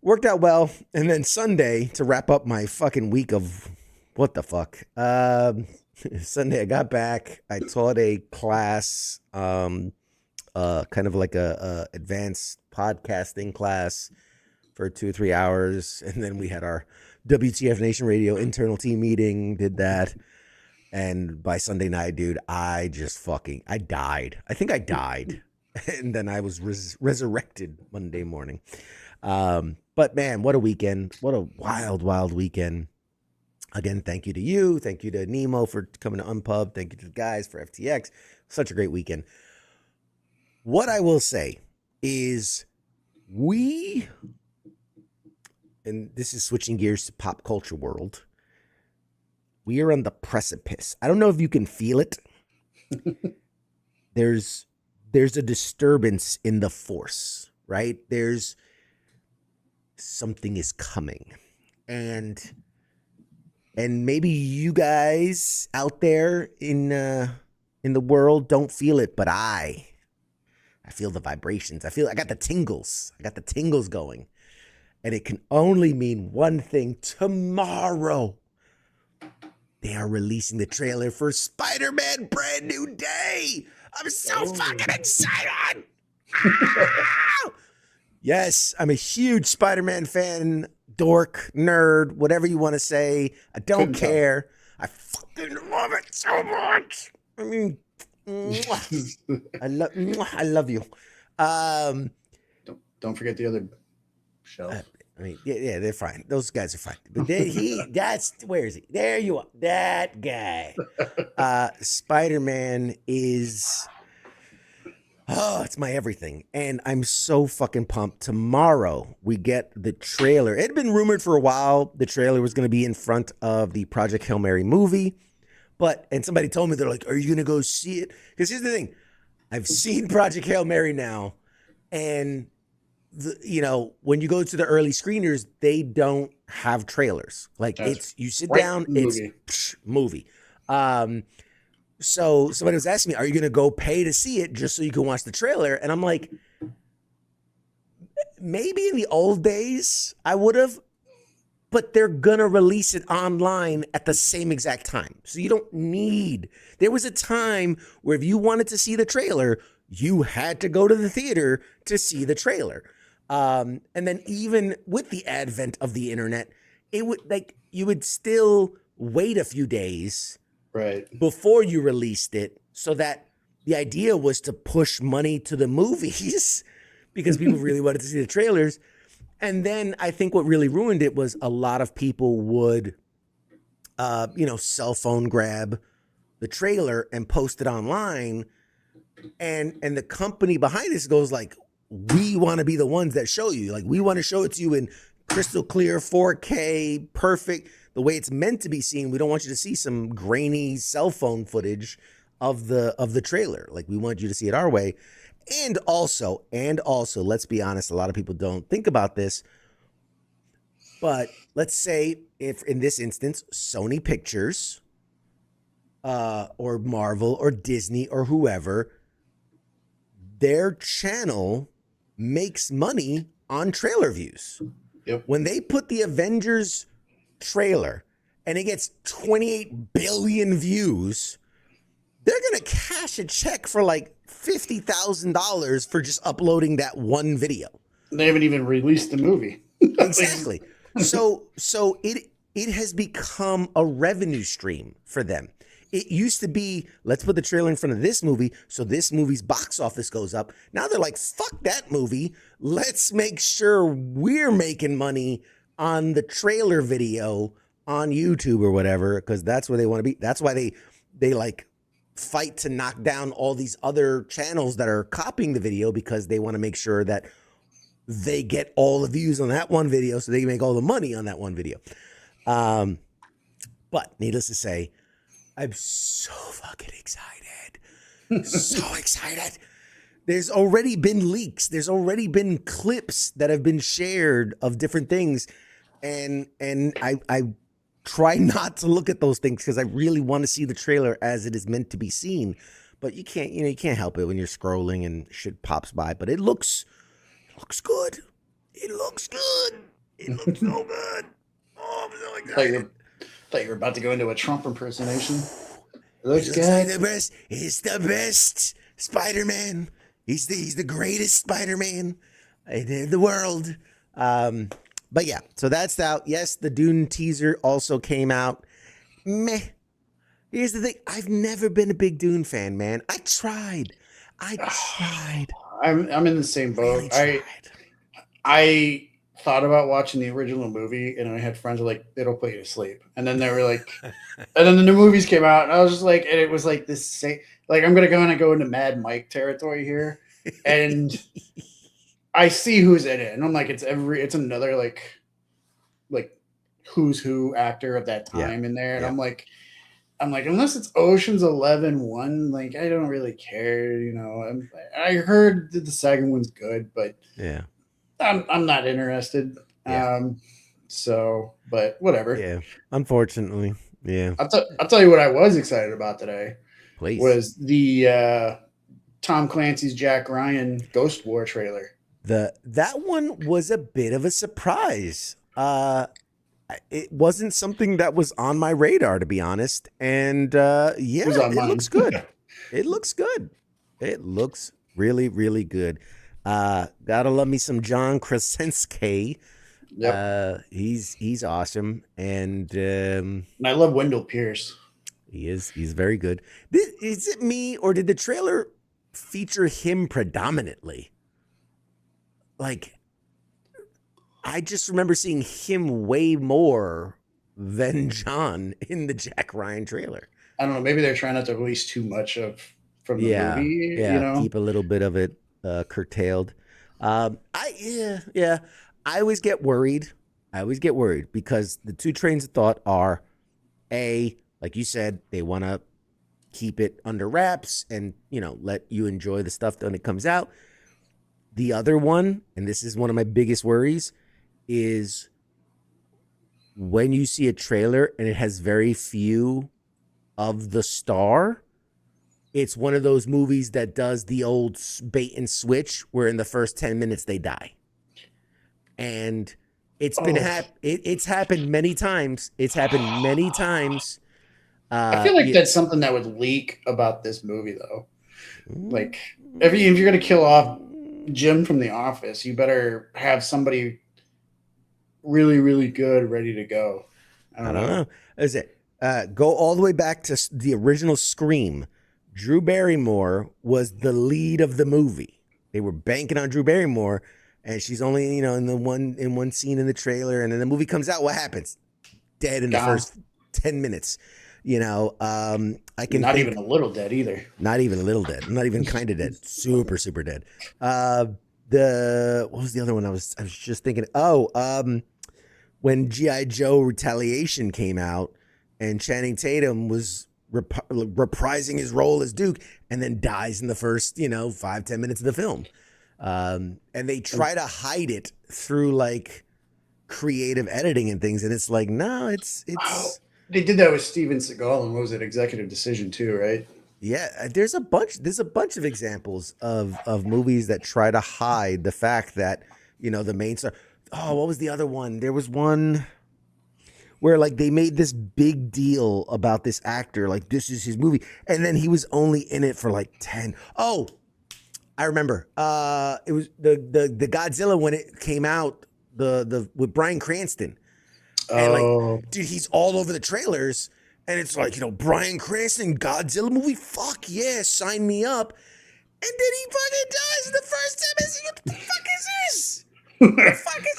worked out well. And then Sunday, to wrap up my fucking week of what the fuck. Sunday I got back. I taught a class, kind of like a advanced podcasting class for 2 or 3 hours. And then we had our WTF Nation Radio internal team meeting, did that. And by Sunday night, dude, I died. I think I died. And then I was resurrected Monday morning. But man, what a weekend. What a wild, wild weekend. Again, thank you to you. Thank you to Nemo for coming to Unpub. Thank you to the guys for FTX. Such a great weekend. What I will say is and this is switching gears to pop culture world, we are on the precipice. I don't know if you can feel it. There's there's a disturbance in the force, right? There's something is coming. And maybe you guys out there in the world don't feel it, but I feel the vibrations. I got the tingles. I got the tingles going. And it can only mean one thing. Tomorrow, they are releasing the trailer for Spider-Man Brand New Day. I'm so fucking excited. Yes, I'm a huge Spider-Man fan, dork, nerd, whatever you want to say. I don't care. I fucking love it so much. I mean, I love you. Don't forget the other show. I mean, yeah, they're fine. Those guys are fine. But where is he? There you are. That guy. Spider-Man is, it's my everything. And I'm so fucking pumped. Tomorrow we get the trailer. It had been rumored for a while the trailer was going to be in front of the Project Hail Mary movie. And somebody told me, they're like, are you going to go see it? Because here's the thing. I've seen Project Hail Mary now. And, when you go to the early screeners, they don't have trailers. Like, you sit down, movie. It's movie. So somebody was asking me, are you going to go pay to see it just so you can watch the trailer? And I'm like, maybe in the old days I would have. But they're going to release it online at the same exact time. So you don't need. There was a time where if you wanted to see the trailer, you had to go to the theater to see the trailer. And then even with the advent of the internet, you would still wait a few days before you released it, so that the idea was to push money to the movies because people really wanted to see the trailers. And then I think what really ruined it was a lot of people would, cell phone grab the trailer and post it online. And the company behind this goes like, we want to be the ones that show you. Like, we want to show it to you in crystal clear, 4K, perfect, the way it's meant to be seen. We don't want you to see some grainy cell phone footage of the trailer. Like, we want you to see it our way. And also, let's be honest, a lot of people don't think about this, but let's say if in this instance, Sony Pictures, or Marvel or Disney or whoever, their channel makes money on trailer views. Yep. When they put the Avengers trailer and it gets 28 billion views, they're going to cash a check for like $50,000 for just uploading that one video. They haven't even released the movie. Exactly. So it has become a revenue stream for them. It used to be, let's put the trailer in front of this movie so this movie's box office goes up. Now they're like, fuck that movie. Let's make sure we're making money on the trailer video on YouTube or whatever, because that's where they want to be. That's why they like fight to knock down all these other channels that are copying the video, because they want to make sure that they get all the views on that one video so they can make all the money on that one video. But needless to say, I'm so fucking excited. So excited. There's already been leaks. There's already been clips that have been shared of different things. And I try not to look at those things because I really want to see the trailer as it is meant to be seen. But you can't help it when you're scrolling and shit pops by. But it looks good. It looks good. It looks so good. Oh, I'm so excited. Thought you were about to go into a Trump impersonation. It looks good. Like the best. It's the best Spider-Man. He's the greatest Spider-Man in the world. But yeah, so that's out. Yes, the Dune teaser also came out. Meh. Here's the thing. I've never been a big Dune fan, man. I tried. I'm in the same boat. Really I thought about watching the original movie, and I had friends who were like, it'll put you to sleep. And then they were like, and then the new movies came out, and I was just like, and it was like this same, like, I'm going to go into Mad Mike territory here. And I see who's in it, and I'm like, it's another like who's who actor of that time in there. And I'm like, I'm like, unless it's Ocean's 11 1, like I don't really care. I heard that the second one's good, but Yeah. I'm not interested. Yeah. But whatever. Yeah. Unfortunately. Yeah. I'll tell you what I was excited about today Please. was the Tom Clancy's Jack Ryan Ghost War trailer. That one was a bit of a surprise. It wasn't something that was on my radar, to be honest. And yeah, it looks good. It looks good. It looks really, really good. Gotta love me some John Krasinski. Yep. He's awesome, and I love Wendell Pierce. He's very good. Is it me, or did the trailer feature him predominantly? Like, I just remember seeing him way more than John in the Jack Ryan trailer. I don't know. Maybe they're trying not to release too much from the movie. Yeah, keep a little bit of it curtailed. I always get worried. Because the two trains of thought are, like you said, they want to keep it under wraps and, let you enjoy the stuff when it comes out. The other one, and this is one of my biggest worries, is when you see a trailer and it has very few of the star, it's one of those movies that does the old bait and switch where in the first 10 minutes they die. And it's been it's happened many times. I feel like that's something that would leak about this movie, though. Like, if you're going to kill off Jim from The Office, you better have somebody really, really good ready to go. I don't know. Is it go all the way back to the original Scream? Drew Barrymore was the lead of the movie. They were banking on Drew Barrymore, and she's only in one scene in the trailer, and then the movie comes out. What happens? Dead in the first 10 minutes. I can not even a little dead either. Not even a little dead. Not even kind of dead. Super, super dead. What was the other one? I was just thinking. When G.I. Joe Retaliation came out, and Channing Tatum was reprising his role as Duke, and then dies in the first 5-10 minutes of the film, and they try to hide it through like creative editing and things, and it's like, no, it's. They did that with Steven Seagal, and what was it, Executive Decision too, right? Yeah, there's a bunch of examples of movies that try to hide the fact that the main star. Oh, what was the other one? There was one where like they made this big deal about this actor, like this is his movie, and then he was only in it for like 10. Oh, I remember. It was the Godzilla when it came out, the with Bryan Cranston. And like, dude, he's all over the trailers, and it's like, Bryan Cranston, Godzilla movie, fuck yeah, sign me up. And then he fucking dies in the first 10 minutes. What the fuck is this?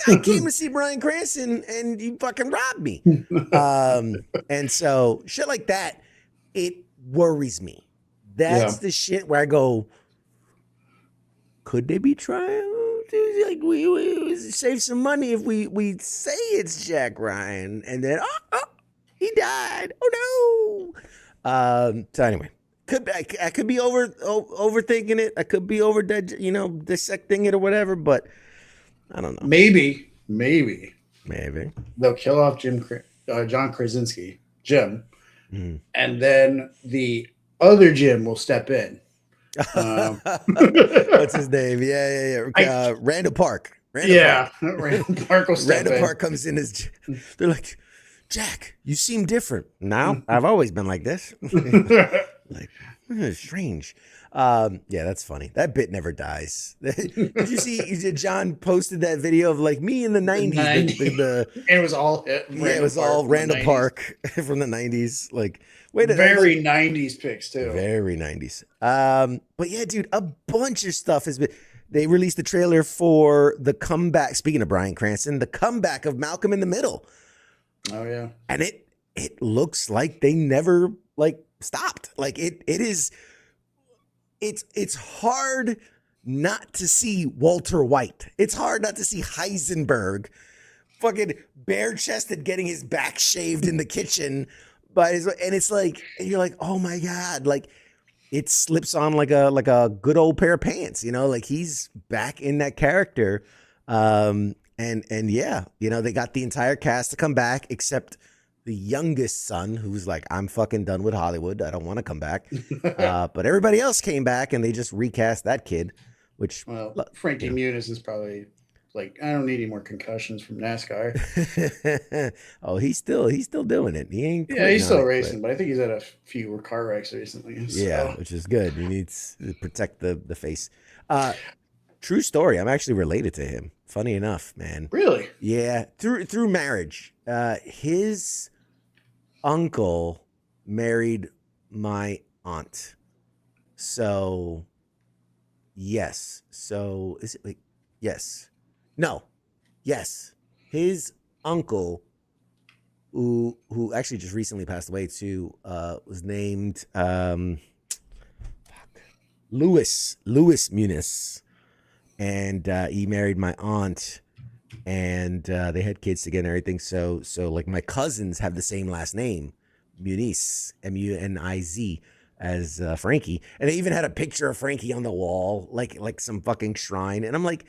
I came to see Bryan Cranston, and you fucking robbed me. And so shit like that, it worries me. That's the shit where I go, could they be trying? Like we save some money if we say it's Jack Ryan, and then he died. Oh no. So anyway, I could be overthinking it. I could be dissecting it or whatever, but I don't know. Maybe they'll kill off John Krasinski, Jim, and then the other Jim will step in. What's his name? Yeah. Randall Park. Randall Park will step in. Randall Park comes in as. They're like, Jack, you seem different. Now I've always been like this. Like, strange. Yeah, that's funny. That bit never dies. Did you see? John posted that video of like me in the 90s. It was all Randall Park from the 90s. Like, very 90s pics too. Very 90s. But yeah, dude, a bunch of stuff has been. They released the trailer for the comeback. Speaking of Bryan Cranston, the comeback of Malcolm in the Middle. Oh yeah, and it looks like they never like stopped. Like it is. It's hard not to see Walter White. It's hard not to see Heisenberg, fucking bare-chested, getting his back shaved in the kitchen but it's like, and you're like, oh my God, like it slips on like a good old pair of pants, like he's back in that character. And yeah, they got the entire cast to come back except the youngest son, who's like, I'm fucking done with Hollywood. I don't want to come back. But everybody else came back, and they just recast that kid, which, well, Frankie Muniz is probably like, I don't need any more concussions from NASCAR. Oh, he's still doing it. He ain't. Yeah, he's still racing, but I think he's had a few car wrecks recently. So. Yeah, which is good. He needs to protect the face. True story. I'm actually related to him. Funny enough, man. Really? Yeah, through marriage. His uncle married my aunt. So, yes. So, is it like, yes. No. Yes. His uncle, who actually just recently passed away too, was named Louis Muniz. And he married my aunt, and they had kids together and everything. So like my cousins have the same last name, Muniz, Muniz, as Frankie. And they even had a picture of Frankie on the wall, like some fucking shrine. And I'm like,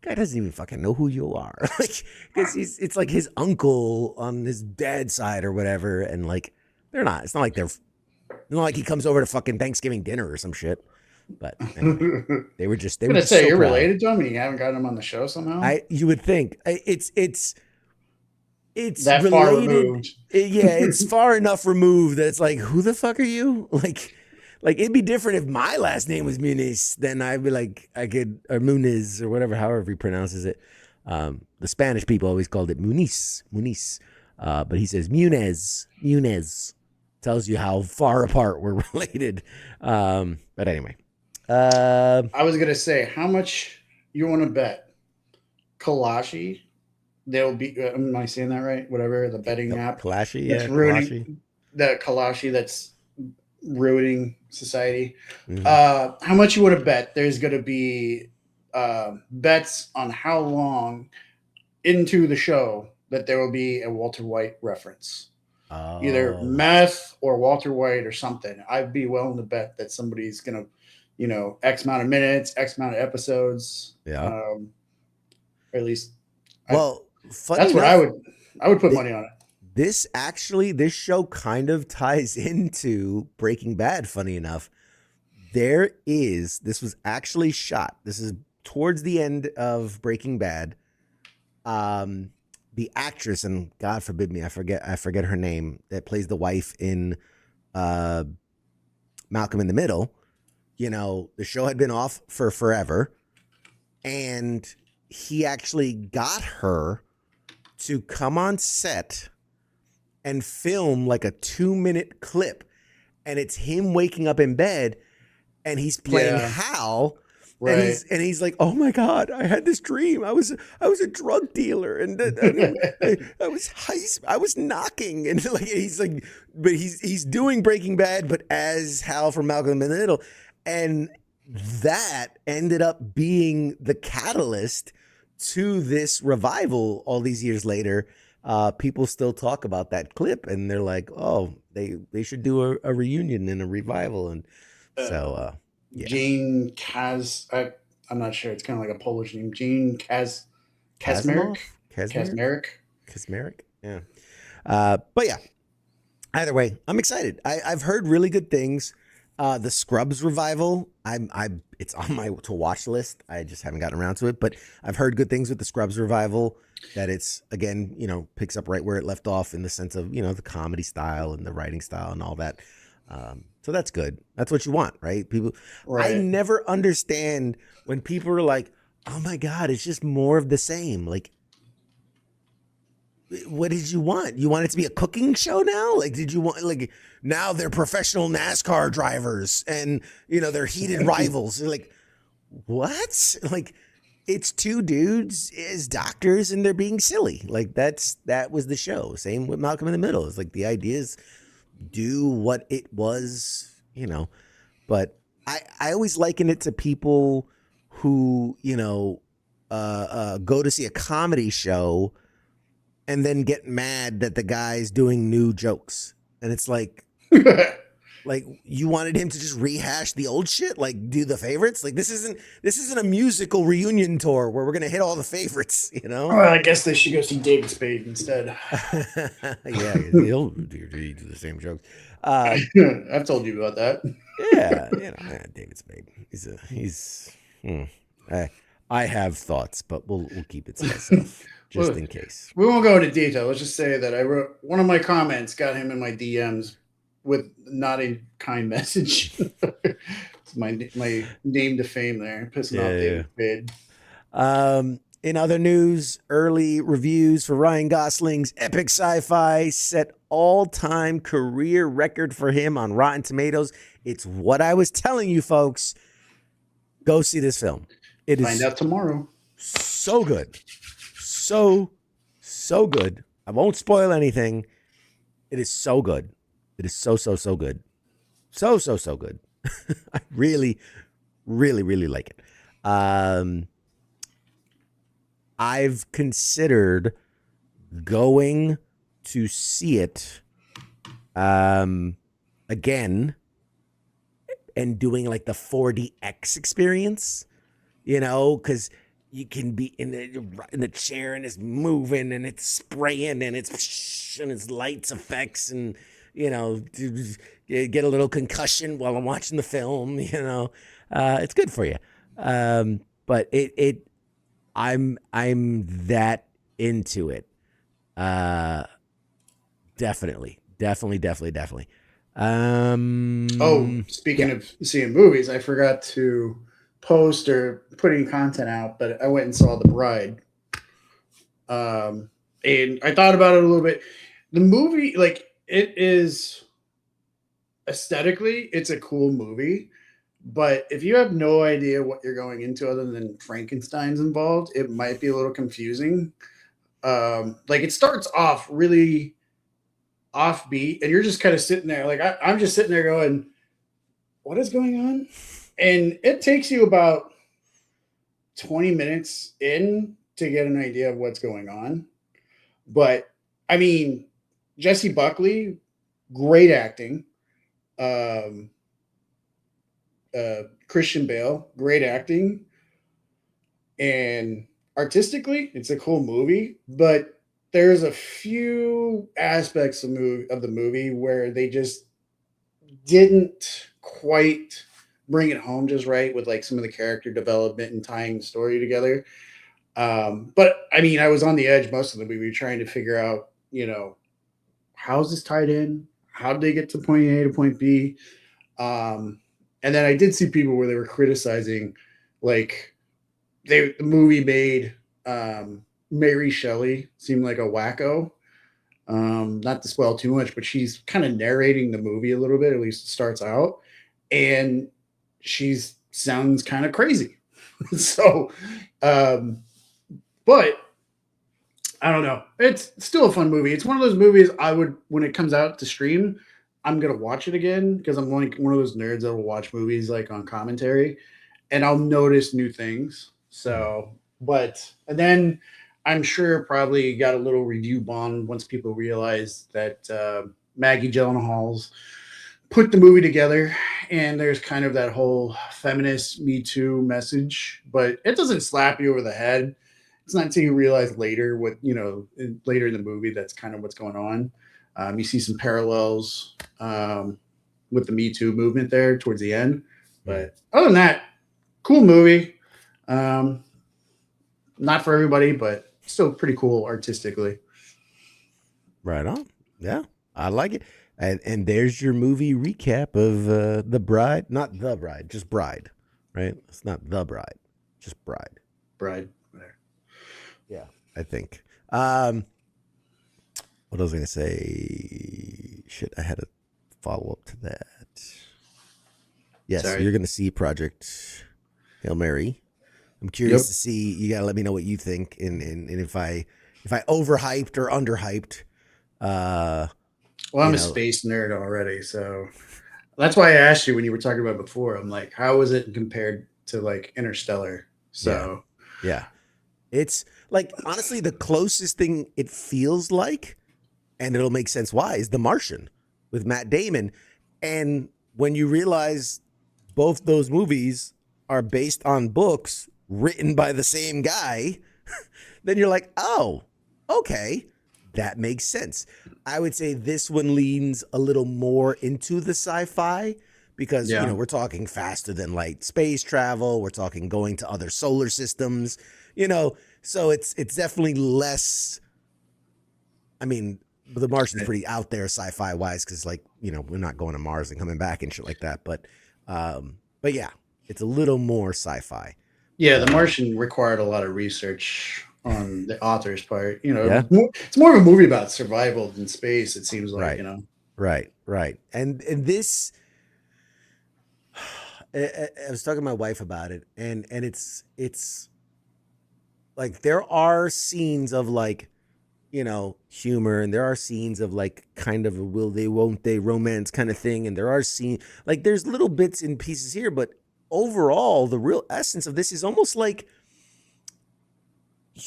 guy doesn't even fucking know who you are, like, because it's like his uncle on his dad's side or whatever. And like, they're not. It's not like he comes over to fucking Thanksgiving dinner or some shit. But anyway, they were just you're so related to him and you haven't gotten him on the show somehow. You would think it's that related. Far removed. Yeah, it's far enough removed that it's like, who the fuck are you? Like it'd be different if my last name was Muniz, then I'd be like, or Muniz or whatever, however he pronounces it. The Spanish people always called it Muniz, but he says Muniz. Tells you how far apart we're related. But anyway. I was gonna say, how much you want to bet Kalashi? They'll be. Am I saying that right? Whatever the betting app. Kalashi, that's ruining the Kalashi. That's ruining society. Mm-hmm. How much you want to bet? There's gonna be bets on how long into the show that there will be a Walter White reference. Either meth or Walter White or something. I'd be willing to bet that somebody's gonna, X amount of minutes, X amount of episodes. Yeah. Or at least. Well, that's what I would put money on it. This show kind of ties into Breaking Bad. Funny enough, this was actually shot. This is towards the end of Breaking Bad. The actress, and God forbid me, I forget her name, that plays the wife in Malcolm in the Middle. The show had been off for forever, and he actually got her to come on set and film like a 2-minute clip, and it's him waking up in bed, and he's playing Hal. Right. And he's like, oh my God, I had this dream. I was a drug dealer, and I was knocking, and like he's like, but he's doing Breaking Bad, but as Hal from Malcolm in the Middle, and that ended up being the catalyst to this revival. All these years later, people still talk about that clip, and they're like, oh, they should do a reunion and a revival, and so. Yeah. Gene I'm not sure. It's kind of like a Polish name. Gene Kazmarek. Yeah. But yeah. Either way, I'm excited. I've heard really good things. The Scrubs revival, it's on my to watch list. I just haven't gotten around to it, but I've heard good things with the Scrubs revival. That it's again, picks up right where it left off in the sense of the comedy style and the writing style and all that. So that's good. That's what you want, right? People, right. I never understand when people are like, oh my God, it's just more of the same. Like, what did you want? You want it to be a cooking show now? Like, did you want, like, now they're professional NASCAR drivers and, they're heated rivals. They're like, what? Like, it's two dudes as doctors and they're being silly. Like, that was the show. Same with Malcolm in the Middle. It's like the idea is, do what it was, but I always liken it to people who, go to see a comedy show and then get mad that the guy's doing new jokes. and it's like you wanted him to just rehash the old shit, like do the favorites. Like this isn't a musical reunion tour where we're gonna hit all the favorites, you know. Well, I guess they should go see David Spade instead. Yeah, he'll do the same jokes. I've told you about that. Yeah, David Spade. I have thoughts, but we'll keep it to myself just in case. We won't go into detail. Let's just say that I wrote one of my comments, got him in my DMs with not a kind message. It's my name to fame there, pissing off David Spade. In other news, early reviews for Ryan Gosling's epic sci-fi set all-time career record for him on Rotten Tomatoes. It's what I was telling you, folks. Go see this film. It is find out tomorrow. So good. So good. I won't spoil anything. It is so good. It is so good. So good. I really like it. I've considered going to see it again and doing like the 4DX experience, because you can be in the chair and it's moving and it's spraying and it's lights effects and get a little concussion while I'm watching the film. It's good for you. But I'm that into it. Definitely. Speaking of seeing movies, I forgot to post or putting content out, but I went and saw The Bride. And I thought about it a little bit. The movie, like, it is aesthetically, it's a cool movie. But if you have no idea what you're going into other than Frankenstein's involved, it might be a little confusing. Like, it starts off really offbeat, and you're just kind of sitting there. Like, I'm just sitting there going, what is going on? And it takes you about 20 minutes in to get an idea of what's going on. But, I mean, Jesse Buckley, great acting. Christian Bale, great acting, and artistically, it's a cool movie. But there's a few aspects of the movie where they just didn't quite bring it home just right with like some of the character development and tying the story together. But I mean, I was on the edge most of the movie trying to figure out, how's this tied in? How did they get to point A to point B? And then I did see people where they were criticizing, like, the movie made Mary Shelley seem like a wacko. Not to spoil too much, but she's kind of narrating the movie a little bit, at least it starts out, and she sounds kind of crazy. So, but I don't know. It's still a fun movie. It's one of those movies I would, when it comes out to stream, I'm going to watch it again because I'm like one of those nerds that will watch movies like on commentary and I'll notice new things. So, and then I'm sure probably got a little review bond once people realize that Maggie Gyllenhaal's put the movie together and there's kind of that whole feminist Me Too message, but it doesn't slap you over the head. It's not until you realize later what, later in the movie, that's kind of what's going on. You see some parallels with the Me Too movement there towards the end. But other than that, cool movie. Not for everybody, but still pretty cool artistically. Right on. Yeah, I like it. And there's your movie recap of The Bride. Not The Bride, just Bride, right? It's not The Bride, just Bride. Bride. There. Yeah, I think. What was I going to say? Shit, I had a follow-up to that. Yes, Sorry. You're going to see Project Hail Mary. I'm curious to see. You got to let me know what you think, and if I overhyped or underhyped. Well, I'm a space nerd already, so that's why I asked you when you were talking about it before. I'm like, how was it compared to like Interstellar? So yeah. It's like, honestly, the closest thing it feels like, and it'll make sense why, is The Martian. with Matt Damon. And when you realize both those movies are based on books written by the same guy, then you're like, oh, okay, that makes sense. I would say this one leans a little more into the sci-fi because, Yeah. we're talking faster than light space travel. We're talking going to other solar systems, so it's definitely less. I mean, the Martian's pretty out there sci-fi wise because, like, we're not going to Mars and coming back and shit like that. But yeah, it's a little more sci-fi. Yeah, The Martian required a lot of research on the author's part. Yeah. It's more of a movie about survival than space. It seems like, Right. And this, I was talking to my wife about it, and it's like there are scenes of like, humor, and there are scenes of like kind of a will they won't they romance kind of thing, and there are scenes like there's little bits and pieces here, but overall the real essence of this is almost like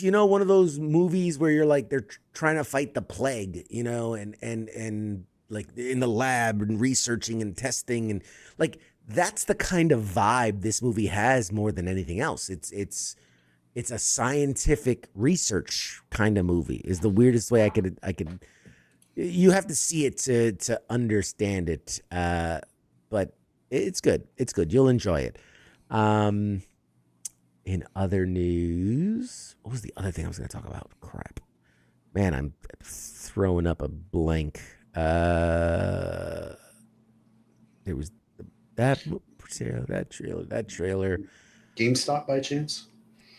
one of those movies where you're like they're trying to fight the plague, and like in the lab and researching and testing, and like that's the kind of vibe this movie has more than anything else. It's a scientific research kind of movie is the weirdest way I could you have to see it to understand it. But it's good. It's good. You'll enjoy it. In other news, what was the other thing I was going to talk about? Crap, man, I'm throwing up a blank. There was that trailer. GameStop by chance?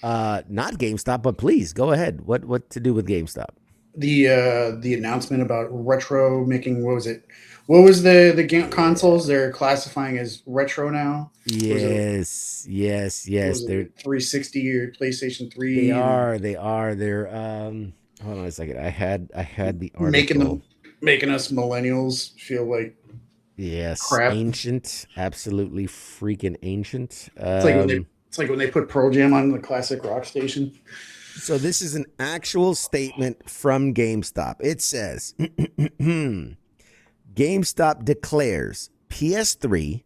Not GameStop, but please go ahead. What to do with GameStop? The announcement about retro making, what was it? What was the game consoles they're classifying as retro now? Yes. They're 360 or PlayStation 3. They are. They're hold on a second. I had the article. Making us millennials feel like crap. Ancient, absolutely freaking ancient. It's like when they put Pearl Jam on the classic rock station. So this is an actual statement from GameStop. It says, GameStop declares PS3,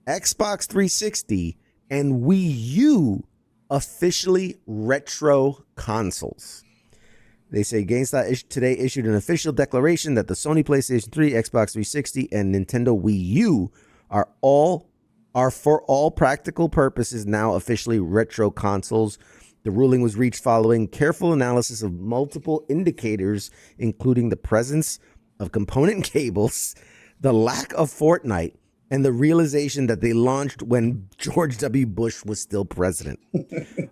Xbox 360, and Wii U officially retro consoles. They say GameStop today issued an official declaration that the Sony PlayStation 3, Xbox 360, and Nintendo Wii U are for all practical purposes now officially retro consoles. The ruling was reached following careful analysis of multiple indicators, including the presence of component cables, the lack of Fortnite, and the realization that they launched when George W. Bush was still president.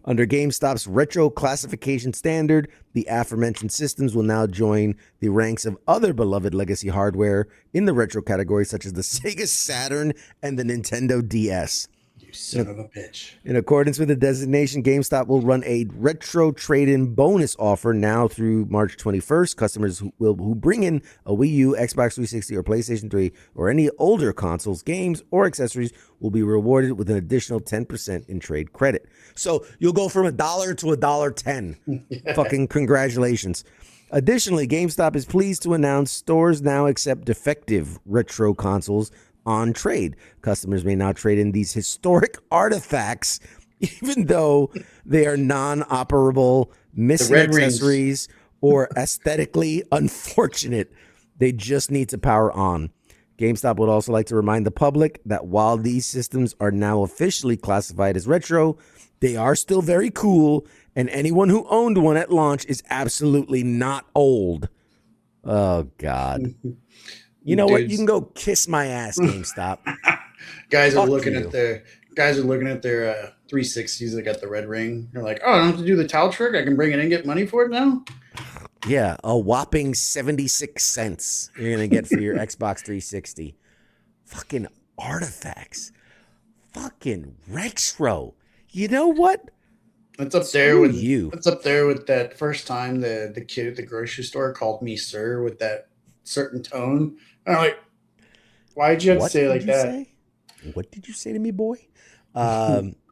Under GameStop's retro classification standard, the aforementioned systems will now join the ranks of other beloved legacy hardware in the retro category, such as the Sega Saturn and the Nintendo DS. You son of a bitch. In accordance with the designation, GameStop will run a retro trade-in bonus offer now through March 21st. Customers who bring in a Wii U, Xbox 360, or PlayStation 3, or any older consoles, games, or accessories will be rewarded with an additional 10% in trade credit. So you'll go from $1 to $1.10. Yeah. Fucking congratulations. Additionally, GameStop is pleased to announce stores now accept defective retro consoles on trade. Customers may now trade in these historic artifacts, even though they are non-operable, missing accessories, or aesthetically unfortunate. They just need to power on. GameStop would also like to remind the public that while these systems are now officially classified as retro, they are still very cool, and anyone who owned one at launch is absolutely not old. Oh, God. You know what? You can go kiss my ass, GameStop. Guys are looking at their 360s that got the red ring. They're like, oh, I don't have to do the towel trick. I can bring it in and get money for it now. Yeah, a whopping 76 cents you're going to get for your Xbox 360. Fucking artifacts. Fucking retro. You know what? It's up there with you. It's up there with that first time the kid at the grocery store called me sir with that certain tone. And I'm like, why'd you have to say it like that? What did you say to me, boy?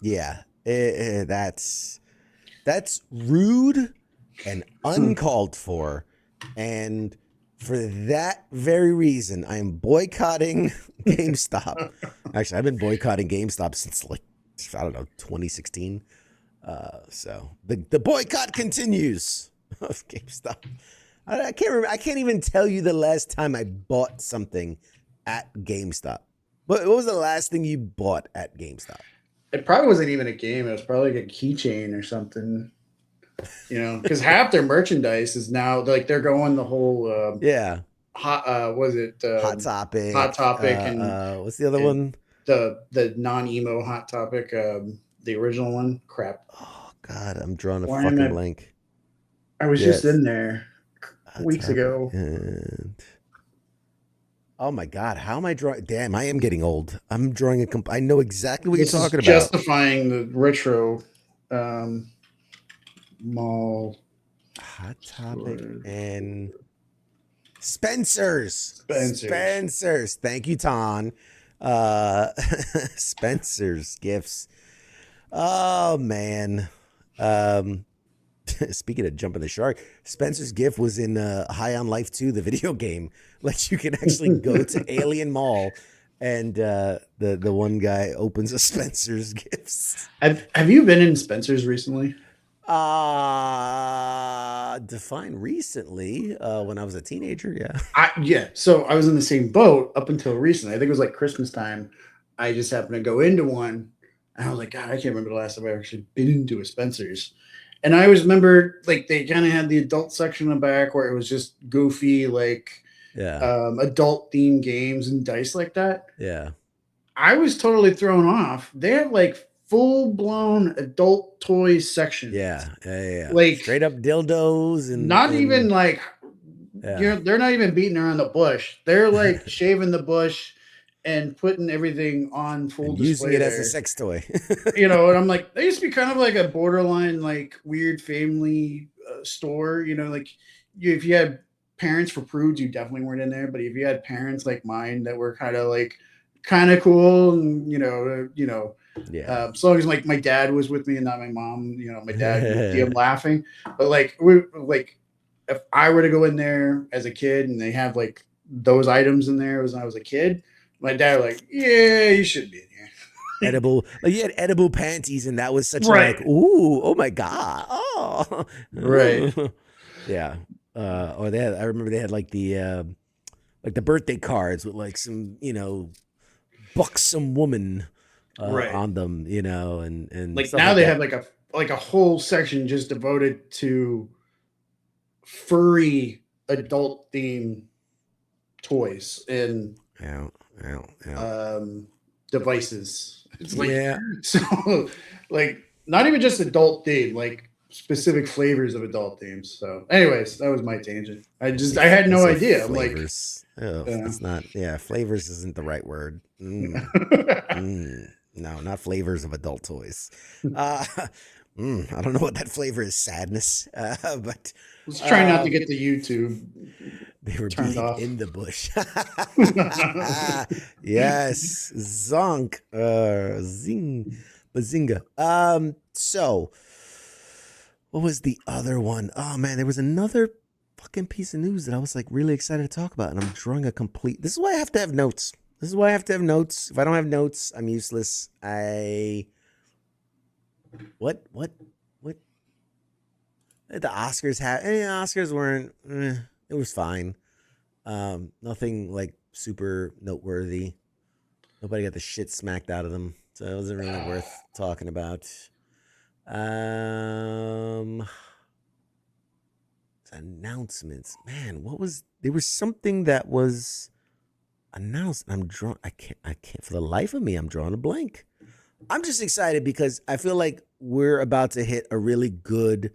Yeah, that's rude and uncalled for. And For that very reason, I am boycotting GameStop. Actually, I've been boycotting GameStop since like, I don't know, 2016. So the boycott continues of GameStop. I can't remember. I can't even tell you the last time I bought something at GameStop. What was the last thing you bought at GameStop? It probably wasn't even a game. It was probably like a keychain or something. You know, because half their merchandise is now like they're going the whole Yeah. was it Hot Topic. Hot Topic and what's the other one? The non-emo Hot Topic, the original one. Crap. Oh God, I'm drawing a Why am fucking I- blank. I was just in there Hot weeks Topic ago. And... Oh my God, how am I drawing? Damn, I am getting old. I'm drawing a. I know exactly what This you're is talking about. justifying the retro mall. Hot Topic and Spencer's. Thank you, Ton. Spencer's gifts. Oh man. Speaking of jumping the shark, Spencer's gift was in High on Life 2, the video game. Like you can actually go to Alien Mall and the one guy opens a Spencer's gifts. Have you been in Spencer's recently? Define recently, when I was a teenager, yeah. Yeah. So I was in the same boat up until recently. I think it was like Christmas time. I just happened to go into one, and I was like, God, I can't remember the last time I've actually been into a Spencer's. And I always remember like they kind of had the adult section in the back where it was just goofy, like adult themed games and dice like that. Yeah. I was totally thrown off. They have like full-blown adult toys section. Yeah. Like straight up dildos and even like they're not even beating around the bush. They're like shaving the bush and putting everything on full and display. Using it as a sex toy. You know, and I'm like, they used to be kind of like a borderline, like weird family store. You know, like if you had parents for prudes, you definitely weren't in there. But if you had parents like mine that were kind of cool, and yeah. as long as like my dad was with me and not my mom, you know, my dad would see him laughing. But like if I were to go in there as a kid and they have like those items in there when I was a kid, my dad was like, yeah, you should be in here. Edible, like you had edible panties, and that was such right. like, ooh, oh my God, oh, right, yeah. Or they had, I remember they had like the birthday cards with like some, buxom woman on them, and like now they have like a whole section just devoted to furry adult themed toys and devices. It's like so like not even just adult theme, like specific flavors of adult themes. So anyways, that was my tangent. I had no idea. Flavors. It's not flavors isn't the right word. No, not flavors of adult toys. I don't know what that flavor is. Sadness. But let's try not to get the YouTube. They were being in the bush. Yes. Zonk. Zing. Bazinga. So what was the other one? Oh man, there was another fucking piece of news that I was like really excited to talk about, and I'm drawing a complete. This is why I have to have notes. If I don't have notes, I'm useless. What? The Oscars had. Oscars weren't. It was fine. Nothing like super noteworthy. Nobody got the shit smacked out of them, so it wasn't really worth talking about. Announcements, man. There was something that was announced. I can't for the life of me. I'm drawing a blank. I'm just excited because I feel like we're about to hit a really good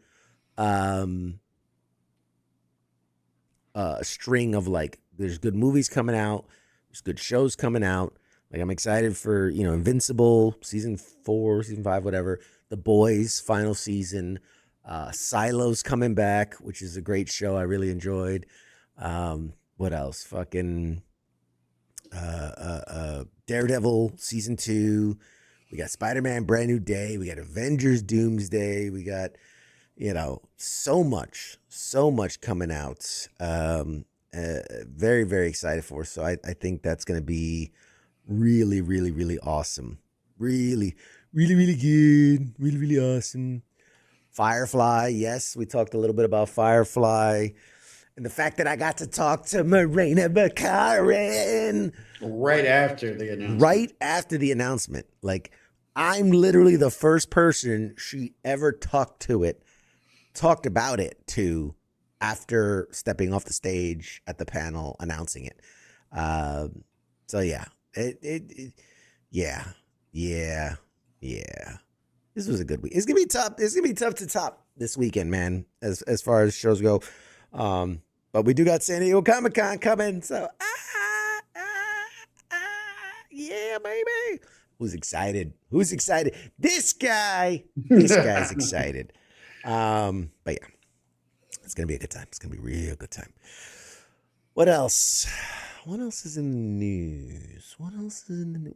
string of like, there's good movies coming out, there's good shows coming out. Like I'm excited for, Invincible season 4, season 5, whatever. The Boys final season. Silo's coming back, which is a great show. I really enjoyed. What else? Fucking Daredevil season 2. We got Spider-Man Brand New Day. We got Avengers Doomsday. We got, so much coming out. Very, very excited for. So I think that's going to be really, really, really awesome. Really, really, really good. Really, really awesome. Firefly. Yes, we talked a little bit about Firefly. And the fact that I got to talk to Morena Baccarin Right after the announcement. right after the announcement. Like, I'm literally the first person she ever talked about it to after stepping off the stage at the panel announcing it. So yeah, yeah. This was a good week. It's gonna be tough. It's gonna be tough to top this weekend, man. As far as shows go, but we do got San Diego Comic-Con coming. So yeah, baby. Who's excited? Who's excited? This guy. This guy's excited. But yeah, it's gonna be a good time. It's gonna be a real good time. What else? What else is in the news? What else is in the news?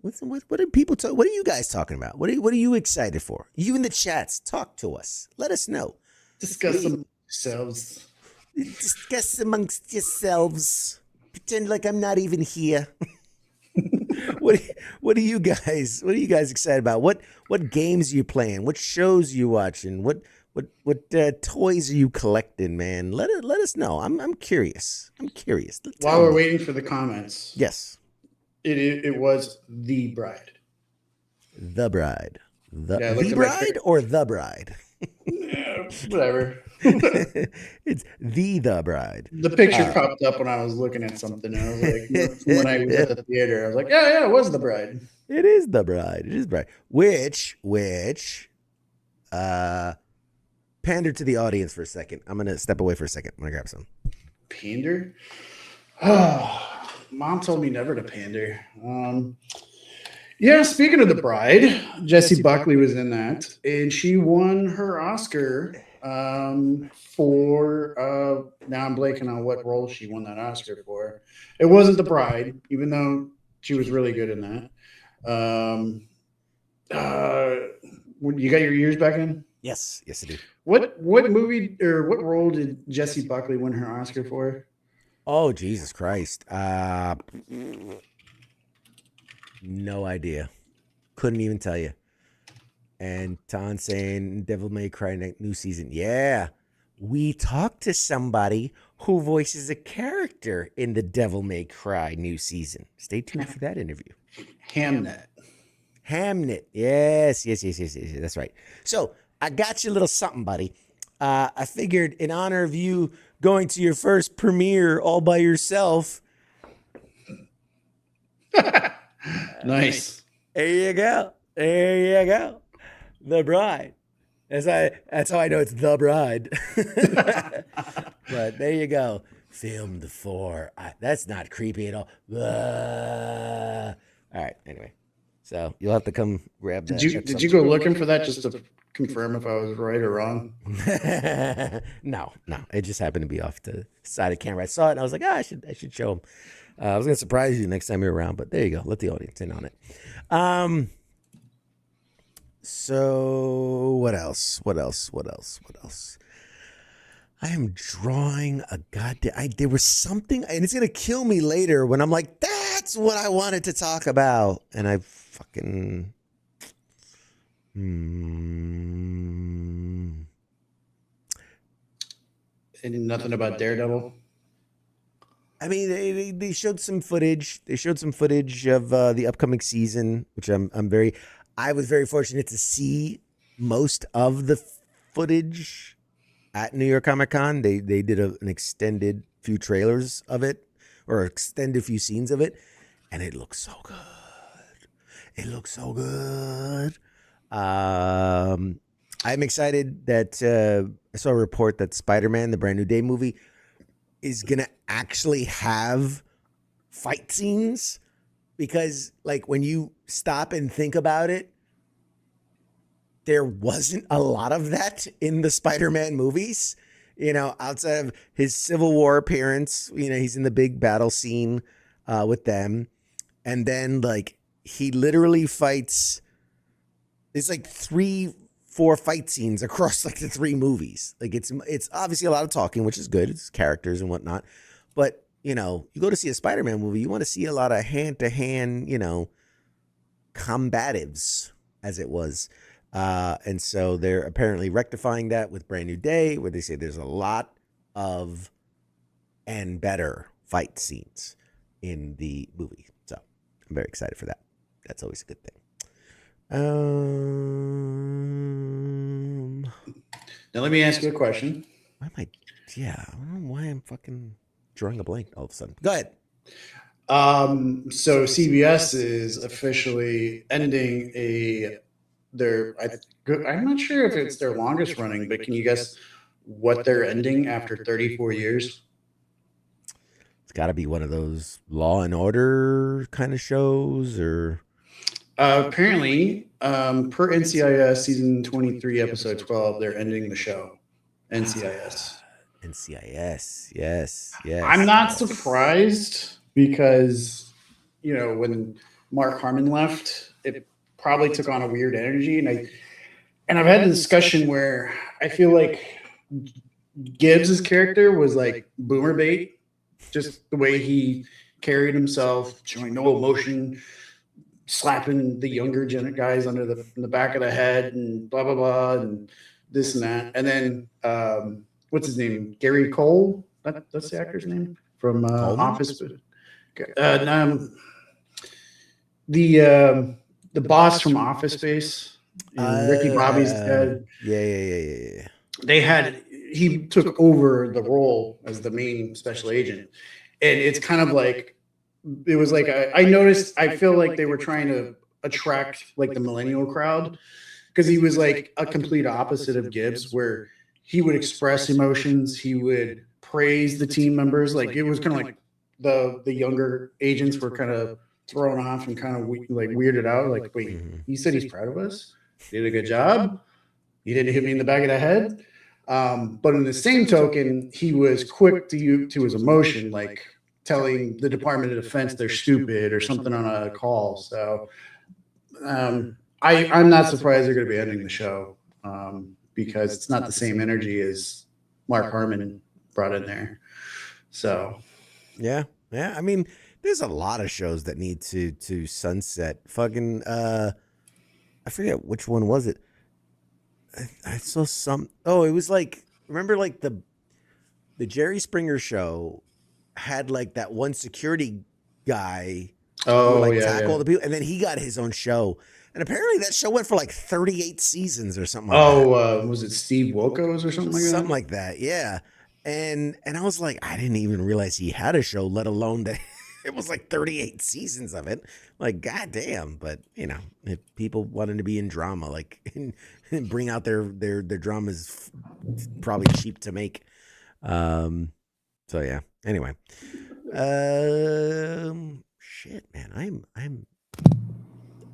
What are people talk? What are you guys talking about? What are you excited for? You in the chats, talk to us. Let us know. Discuss amongst yourselves. Discuss amongst yourselves. Pretend like I'm not even here. What are you guys excited about? What games are you playing? What shows are you watching? What toys are you collecting, man? Let us know. I'm curious. While we're waiting for the comments, yes, it was The Bride. The Bride. The Yeah, Bride or The Bride? Yeah, whatever. It's The Bride. The picture popped up when I was looking at something. I was like, when I was at the theater, I was like, yeah, it was The Bride. It is The Bride. It is Bride. Which pander to the audience for a second. I'm gonna step away for a second. I'm gonna grab some. Pander? Oh, Mom told me never to pander. Yeah, speaking of The Bride, Jessie Buckley was in that, and she won her Oscar for now I'm blanking on what role she won that Oscar for. It wasn't The Bride, even though she was really good in that. You got your ears back in? Yes, I do. What movie or what role did Jessie Buckley win her Oscar for? Oh, Jesus Christ. No idea. Couldn't even tell you. And Ton saying Devil May Cry new season. Yeah. We talked to somebody who voices a character in the Devil May Cry new season. Stay tuned for that interview. Hamnet. Yes. That's right. So I got you a little something, buddy. I figured in honor of you going to your first premiere all by yourself. Nice. There you go. The Bride. That's how I know it's The Bride. But there you go. Filmed for. That's not creepy at all. All right. Anyway, so you'll have to come grab that. Did you go looking for that just to confirm if I was right or wrong? No. It just happened to be off the side of camera. I saw it and I was like, I should show him. I was gonna surprise you next time you're around, but there you go. Let the audience in on it. So what else? I am drawing a goddamn. There was something, and it's gonna kill me later when I'm like, that's what I wanted to talk about, and I fucking. And nothing about Daredevil. I mean, they showed some footage. They showed some footage of the upcoming season, which I was very fortunate to see most of the footage at New York Comic Con. They did an extended few trailers of it, or extended few scenes of it, and it looks so good. I'm excited that I saw a report that Spider-Man, the Brand New Day movie, is gonna actually have fight scenes, because like when you stop and think about it, there wasn't a lot of that in the Spider-Man movies, outside of his Civil War appearance. He's in the big battle scene with them, and then like he literally fights. It's like 3-4 fight scenes across like the 3 movies. Like it's obviously a lot of talking, which is good. It's characters and whatnot, but you go to see a Spider-Man movie, you want to see a lot of hand-to-hand, combatives, as it was. And so they're apparently rectifying that with Brand New Day, where they say there's a lot of and better fight scenes in the movie. So I'm very excited for that. That's always a good thing. Now let me ask you a question. Why am I? Yeah, I don't know why I'm fucking drawing a blank all of a sudden. Go ahead. So CBS is officially ending I'm not sure if it's their longest running, but can you guess what they're ending after 34 years? It's got to be one of those Law and Order kind of shows, or apparently, per NCIS season 23, episode 12, they're ending the show. NCIS. NCIS. Yes. I'm not surprised because, when Mark Harmon left, it probably took on a weird energy. And I've had a discussion where I feel like Gibbs's character was like boomer bait, just the way he carried himself, showing no emotion, slapping the younger guys in the back of the head and blah, blah, blah, and this and that. And then, what's his name? Gary Cole? That's the actor's name from Office. The boss from Office Space, Ricky Bobby's dad. Yeah. He took over the role as the main special agent, and it's kind of like it was like I noticed. I feel like they were trying to attract like the millennial crowd because he was like a complete opposite of Gibbs, where he would express emotions, he would praise the team members. Like it was kind of like the younger agents were kind of thrown off and kind of like weirded out. Like, wait, he said he's proud of us. Did a good job. He didn't hit me in the back of the head. But in the same token, he was quick to his emotion, like telling the Department of Defense they're stupid or something on a call. So I'm not surprised they're going to be ending the show because it's not the same energy as Mark Harmon brought in there. So yeah. I mean, there's a lot of shows that need to sunset. Fucking I forget which one was it. I saw some. Oh, it was like, remember like the Jerry Springer show had like that one security guy. Oh, like yeah, tackle yeah. the people, and then he got his own show. And apparently that show went for like 38 seasons or something. Was it Steve Wilkos or something like that? Something like that, yeah. And I was like, I didn't even realize he had a show, let alone that it was like 38 seasons of it. Like, goddamn. But if people wanted to be in drama, like and bring out their dramas, probably cheap to make. So yeah. Anyway, shit, man.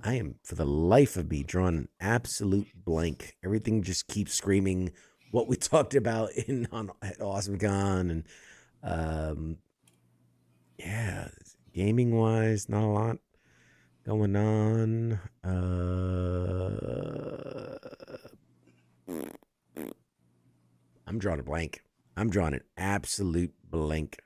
I am for the life of me drawing an absolute blank. Everything just keeps screaming what we talked about at AwesomeCon, and yeah, gaming wise, not a lot going on. I'm drawing a blank. I'm drawing an absolute blank.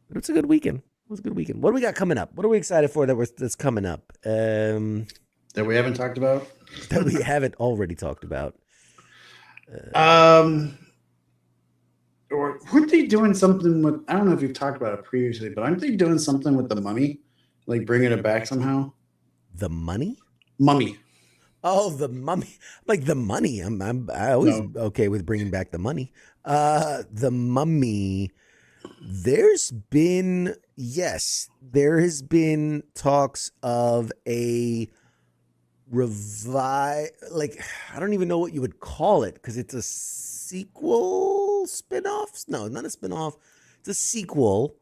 But it's a good weekend. It was a good weekend. What do we got coming up? What are we excited for that's coming up? That we haven't talked about? That we haven't already talked about. Or weren't they doing something with, I don't know if you've talked about it previously, but aren't they doing something with the mummy? Like bringing it back somehow? The money? Mummy. Oh, the mummy. Like the money. I always okay with bringing back the money. The mummy. There has been talks of a like, I don't even know what you would call it, because it's a sequel spinoff. No, not a spinoff. It's a sequel,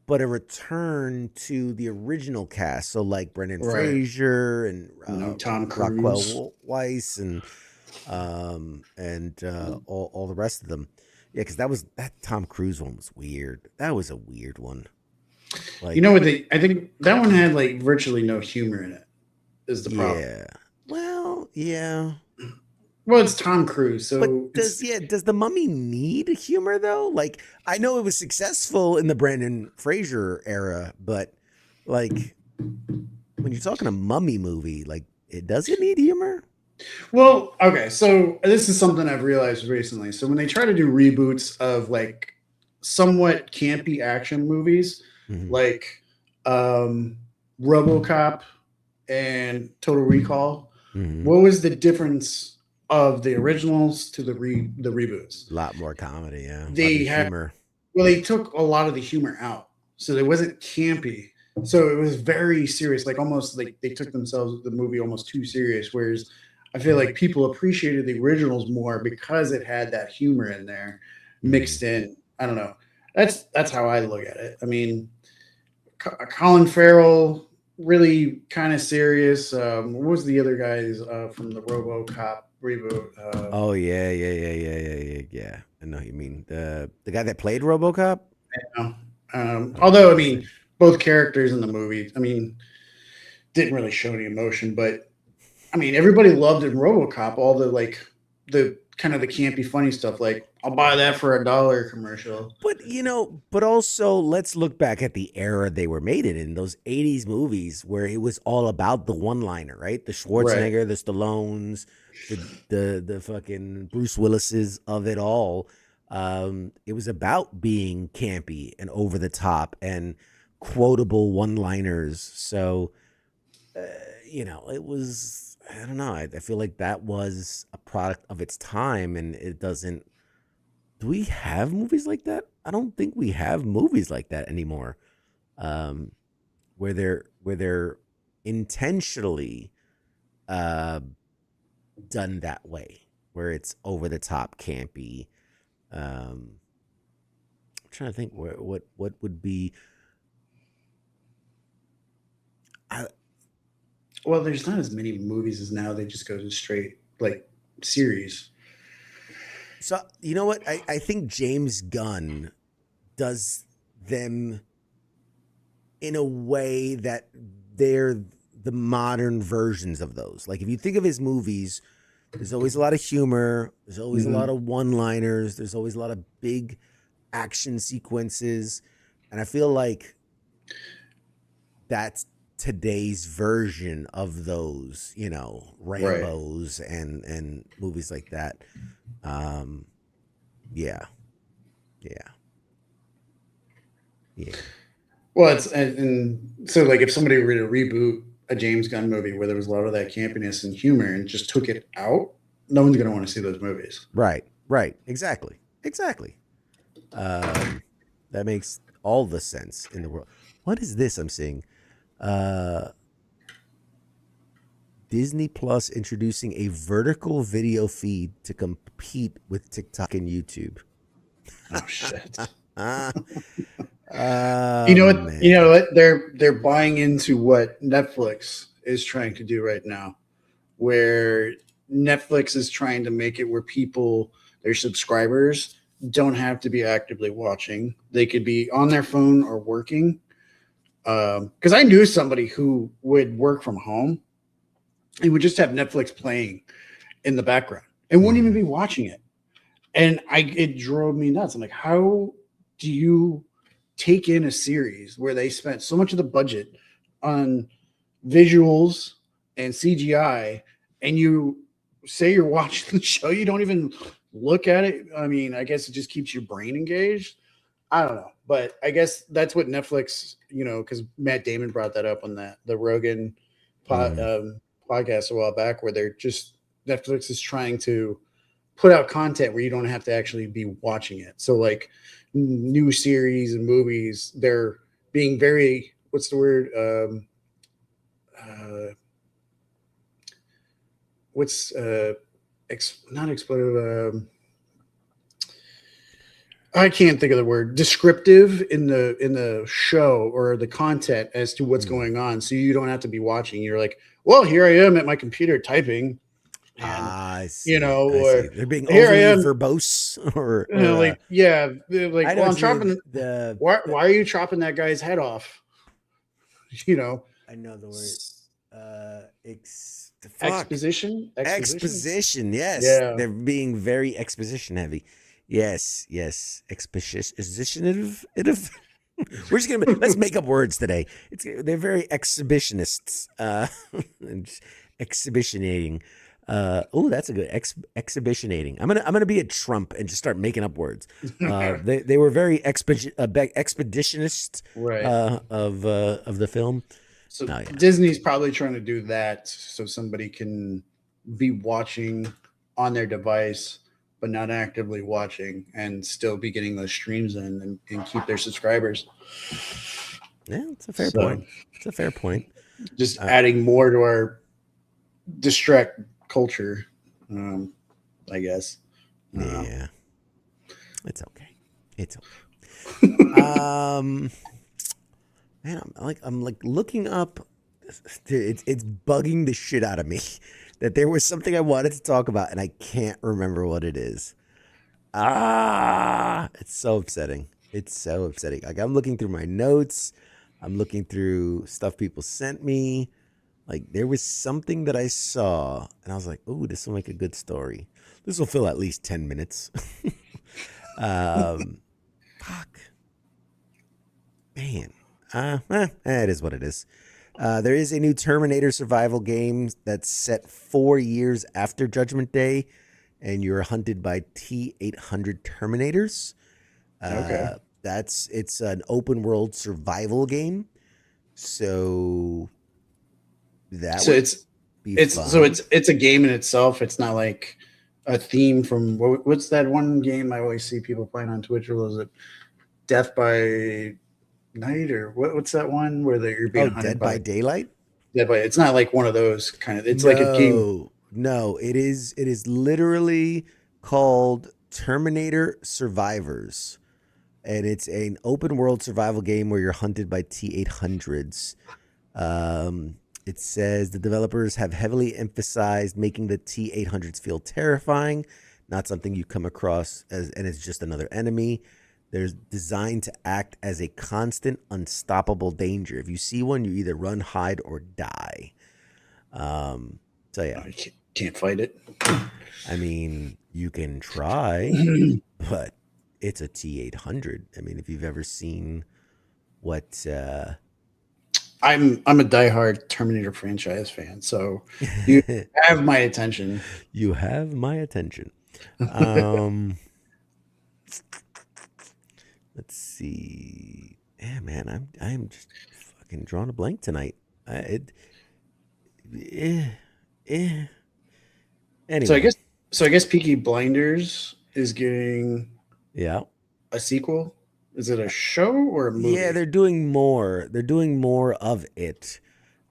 but a return to the original cast. So like Brendan Fraser and Tom Cruise, Rockwell Weiss, and all the rest of them. Yeah, because that Tom Cruise one was weird. That was a weird one. Like, I think that one had like virtually no humor in it. Is the problem? Yeah. Well, yeah. Well, it's Tom Cruise, so But does the Mummy need humor though? Like I know it was successful in the Brandon Fraser era, but like when you're talking a mummy movie, like does it need humor? well, okay. So this is something I've realized recently. So when they try to do reboots of like somewhat campy action movies, Mhm. like um, RoboCop and Total Recall, Mhm. what was the difference of the originals to the reboots? A lot more comedy, yeah. A lot of They had humor. Well, they took a lot of the humor out, so it wasn't campy. So it was very serious, like almost like they took themselves the movie almost too serious. Whereas I feel like people appreciated the originals more because it had that humor in there Mhm. mixed in. I don't know. That's how I look at it. I mean, Colin Farrell really kind of serious. What was the other guys from the RoboCop reboot? Oh yeah. I know what you mean. The guy that played RoboCop? You know, Oh, although I what's his mean, name? both characters in the movie, I mean, didn't really show any emotion, but I mean, everybody loved in RoboCop all the like the kind of the campy, funny stuff. Like, I'll buy that for $1 commercial. But but also let's look back at the era they were made in those 80s movies where it was all about the one-liner, right? The Right. Schwarzenegger, the Stallones, the the fucking Bruce Willises of it all. It was about being campy and over the top and quotable one-liners. So, uh, it was I don't know. I feel like that was a product of its time and it doesn't do we have movies like that? I don't think we have movies like that anymore. Um, where they're intentionally uh, done that way, where it's over the top, campy. I'm trying to think what would be. I, Well, there's not as many movies as now. They just go to straight like series. so you know what I think James Gunn does them in a way that they're the modern versions of those. Like if you think of his movies, there's always a lot of humor, there's always a lot Hmm. of one-liners, there's always a lot of big action sequences, and I feel like that's today's version of those, Right. Rambos and movies like that. Um yeah, yeah, yeah. Well, it's and so like if somebody were to reboot a James Gunn movie where there was a lot of that campiness and humor and just took it out, no one's gonna want to see those movies. Right, right. Exactly. Exactly. Um, that makes all the sense in the world. What is this I'm seeing? Uh, Disney Plus introducing a vertical video feed to compete with TikTok and YouTube. Oh shit. You know what? You know Man. what? They're buying into what Netflix is trying to do right now, where Netflix is trying to make it where people, their subscribers, don't have to be actively watching. They could be on their phone or working. Because I knew somebody who would work from home and would just have Netflix playing in the background and wouldn't even Mhm. be watching it. And it drove me nuts. I'm like, how do you take in a series where they spent so much of the budget on visuals and CGI, and you say you're watching the show, you don't even look at it? I mean, I guess it just keeps your brain engaged. I don't know, but I guess that's what Netflix, because Matt Damon brought that up on the Rogan pod, Mhm. podcast a while back, where they're just Netflix is trying to put out content where you don't have to actually be watching it. So like new series and movies, they're being very, what's the word? Uh, what's not expletive? I can't think of the word descriptive in the show or the content as to what's Mhm. going on, so you don't have to be watching. You're like, well, here I am at my computer typing, and I see. I see. or They're being here I overly am, verbose or like, yeah, they're like, I know well, I'm what you mean. chopping. Why are you chopping that guy's head off? You know, I know the word. Exposition. Yes, Yeah. they're being very exposition heavy. Yes. Exposition. We're just gonna let's make up words today. They're very exhibitionists. And exhibitionating. Oh, that's a good exhibitionating. I'm gonna be a Trump and just start making up words. They were very expeditionist Right. of the film. So Oh, yeah. Disney's probably trying to do that so somebody can be watching on their device, but not actively watching and still be getting those streams in and keep their subscribers. Yeah, it's a fair point. It's a fair point. Just adding more to our distract culture, I guess. Yeah. It's okay. It's okay. Man, I'm like looking up. It's bugging the shit out of me that there was something I wanted to talk about and I can't remember what it is. It's so upsetting. It's so upsetting. Like I'm looking through my notes. I'm looking through stuff people sent me. Like there was something that I saw and I was like, "Ooh, this will make a good story. This will fill at least 10 minutes." Fuck. Man. It is what it is. There is a new Terminator survival game that's set 4 years after Judgment Day, and you're hunted by T-800 Terminators. Okay. It's an open world survival game. So it's a game in itself. It's not like a theme from what's that one game I always see people playing on Twitch? Or was it Death by Night or what's that one where you're being hunted Dead by Daylight? Dead by. It's not like one of those kind of. It's like a game. No, it is literally called Terminator Survivors, and it's an open world survival game where you're hunted by T-800s. It says the developers have heavily emphasized making the T-800s feel terrifying, not something you come across and it's just another enemy. They're designed to act as a constant, unstoppable danger. If you see one, you either run, hide, or die. So yeah, I can't fight it. I mean, you can try, but it's a T-800. I mean, if you've ever seen what, I'm a diehard Terminator franchise fan, so you have my attention. You have my attention. Let's see. Yeah, man, I'm just fucking drawing a blank tonight. Anyway. So I guess Peaky Blinders is getting a sequel. Is it a show or a movie? Yeah, they're doing more. They're doing more of it.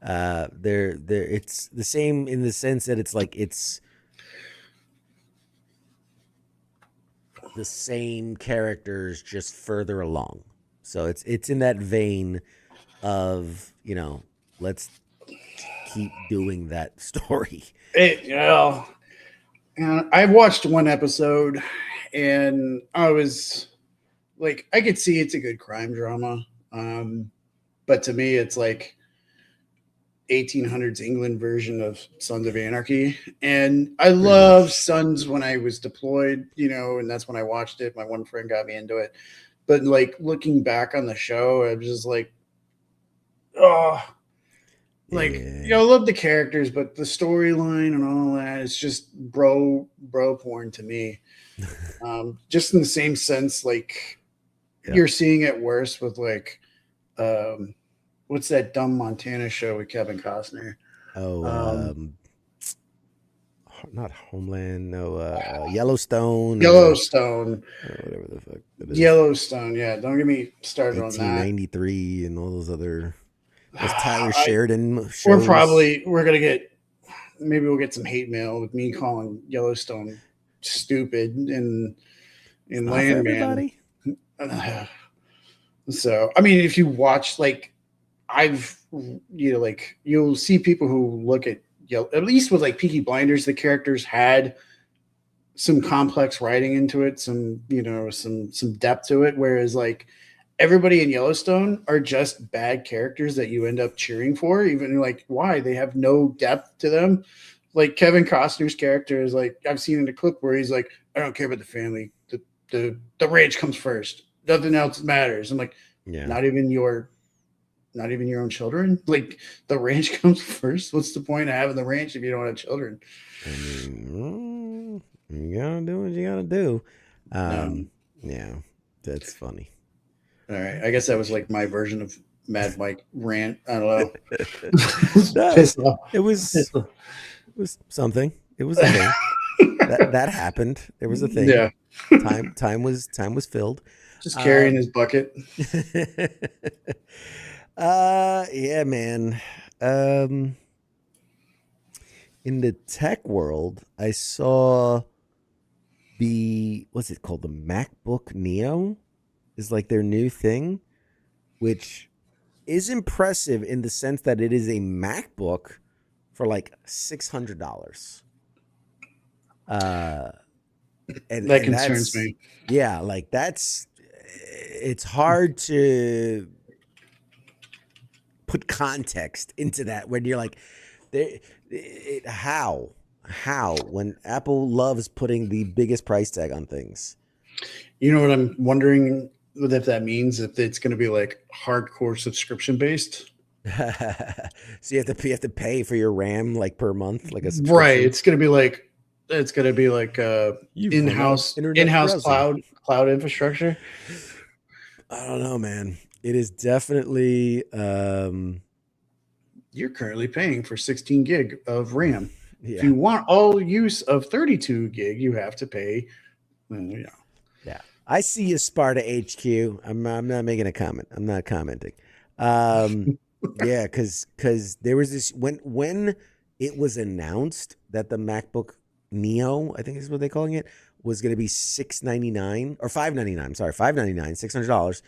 It's the same in the sense that it's the same characters just further along. So it's in that vein of, let's keep doing that story. I watched one episode and I was like, I could see it's a good crime drama. But to me, it's like 1800s England version of Sons of Anarchy. And I loved Sons when I was deployed, and that's when I watched it. My one friend got me into it. But like looking back on the show, I was just like, I love the characters, but the storyline and all that, it's just bro porn to me. Just in the same sense, you're seeing it worse with what's that dumb Montana show with Kevin Costner? Not Homeland, no, Yellowstone. Yellowstone. Whatever the fuck that is. Yellowstone, yeah. Don't get me started on that. 1993 and all those other Tyler Sheridan shows. We're going to get, maybe we'll get some hate mail with me calling Yellowstone stupid and Landman. So, I mean, if you watch, you'll see people who look at, at least with Peaky Blinders, the characters had some complex writing into it, some depth to it. Whereas everybody in Yellowstone are just bad characters that you end up cheering for. Even like, why? They have no depth to them. Like Kevin Costner's character is like, I've seen in the clip where he's like, I don't care about the family. The ranch comes first. Nothing else matters. I'm like, Yeah. not even your own children. Like the ranch comes first. What's the point of having the ranch if you don't have children? I mean, you gotta do what you gotta do. Yeah, that's funny. All right. I guess that was like my version of Mad Mike rant. I don't know. No, Pissed off. it was something. It was a thing. that happened. There was a thing. Yeah. Time was filled. Just carrying his bucket. Yeah, man. In the tech world, I saw what's it called? The MacBook Neo is like their new thing, which is impressive in the sense that it is a MacBook for like $600. And that concerns me. Yeah, like it's hard to put context into that when you're like, how when Apple loves putting the biggest price tag on things. You know what I'm wondering if that means if it's going to be like hardcore subscription based. So you have to pay for your RAM like per month, like a subscription. Right. It's going to be like in-house cloud infrastructure. I don't know, man. It is definitely you're currently paying for 16 gig of RAM. Yeah. If you want all use of 32 gig, you have to pay. Yeah. I see you, Sparta HQ. I'm not making a comment. I'm not commenting. Yeah, because there was this when it was announced that the MacBook Neo, I think is what they're calling it, was going to be $699 or $599. Sorry, $599, $600.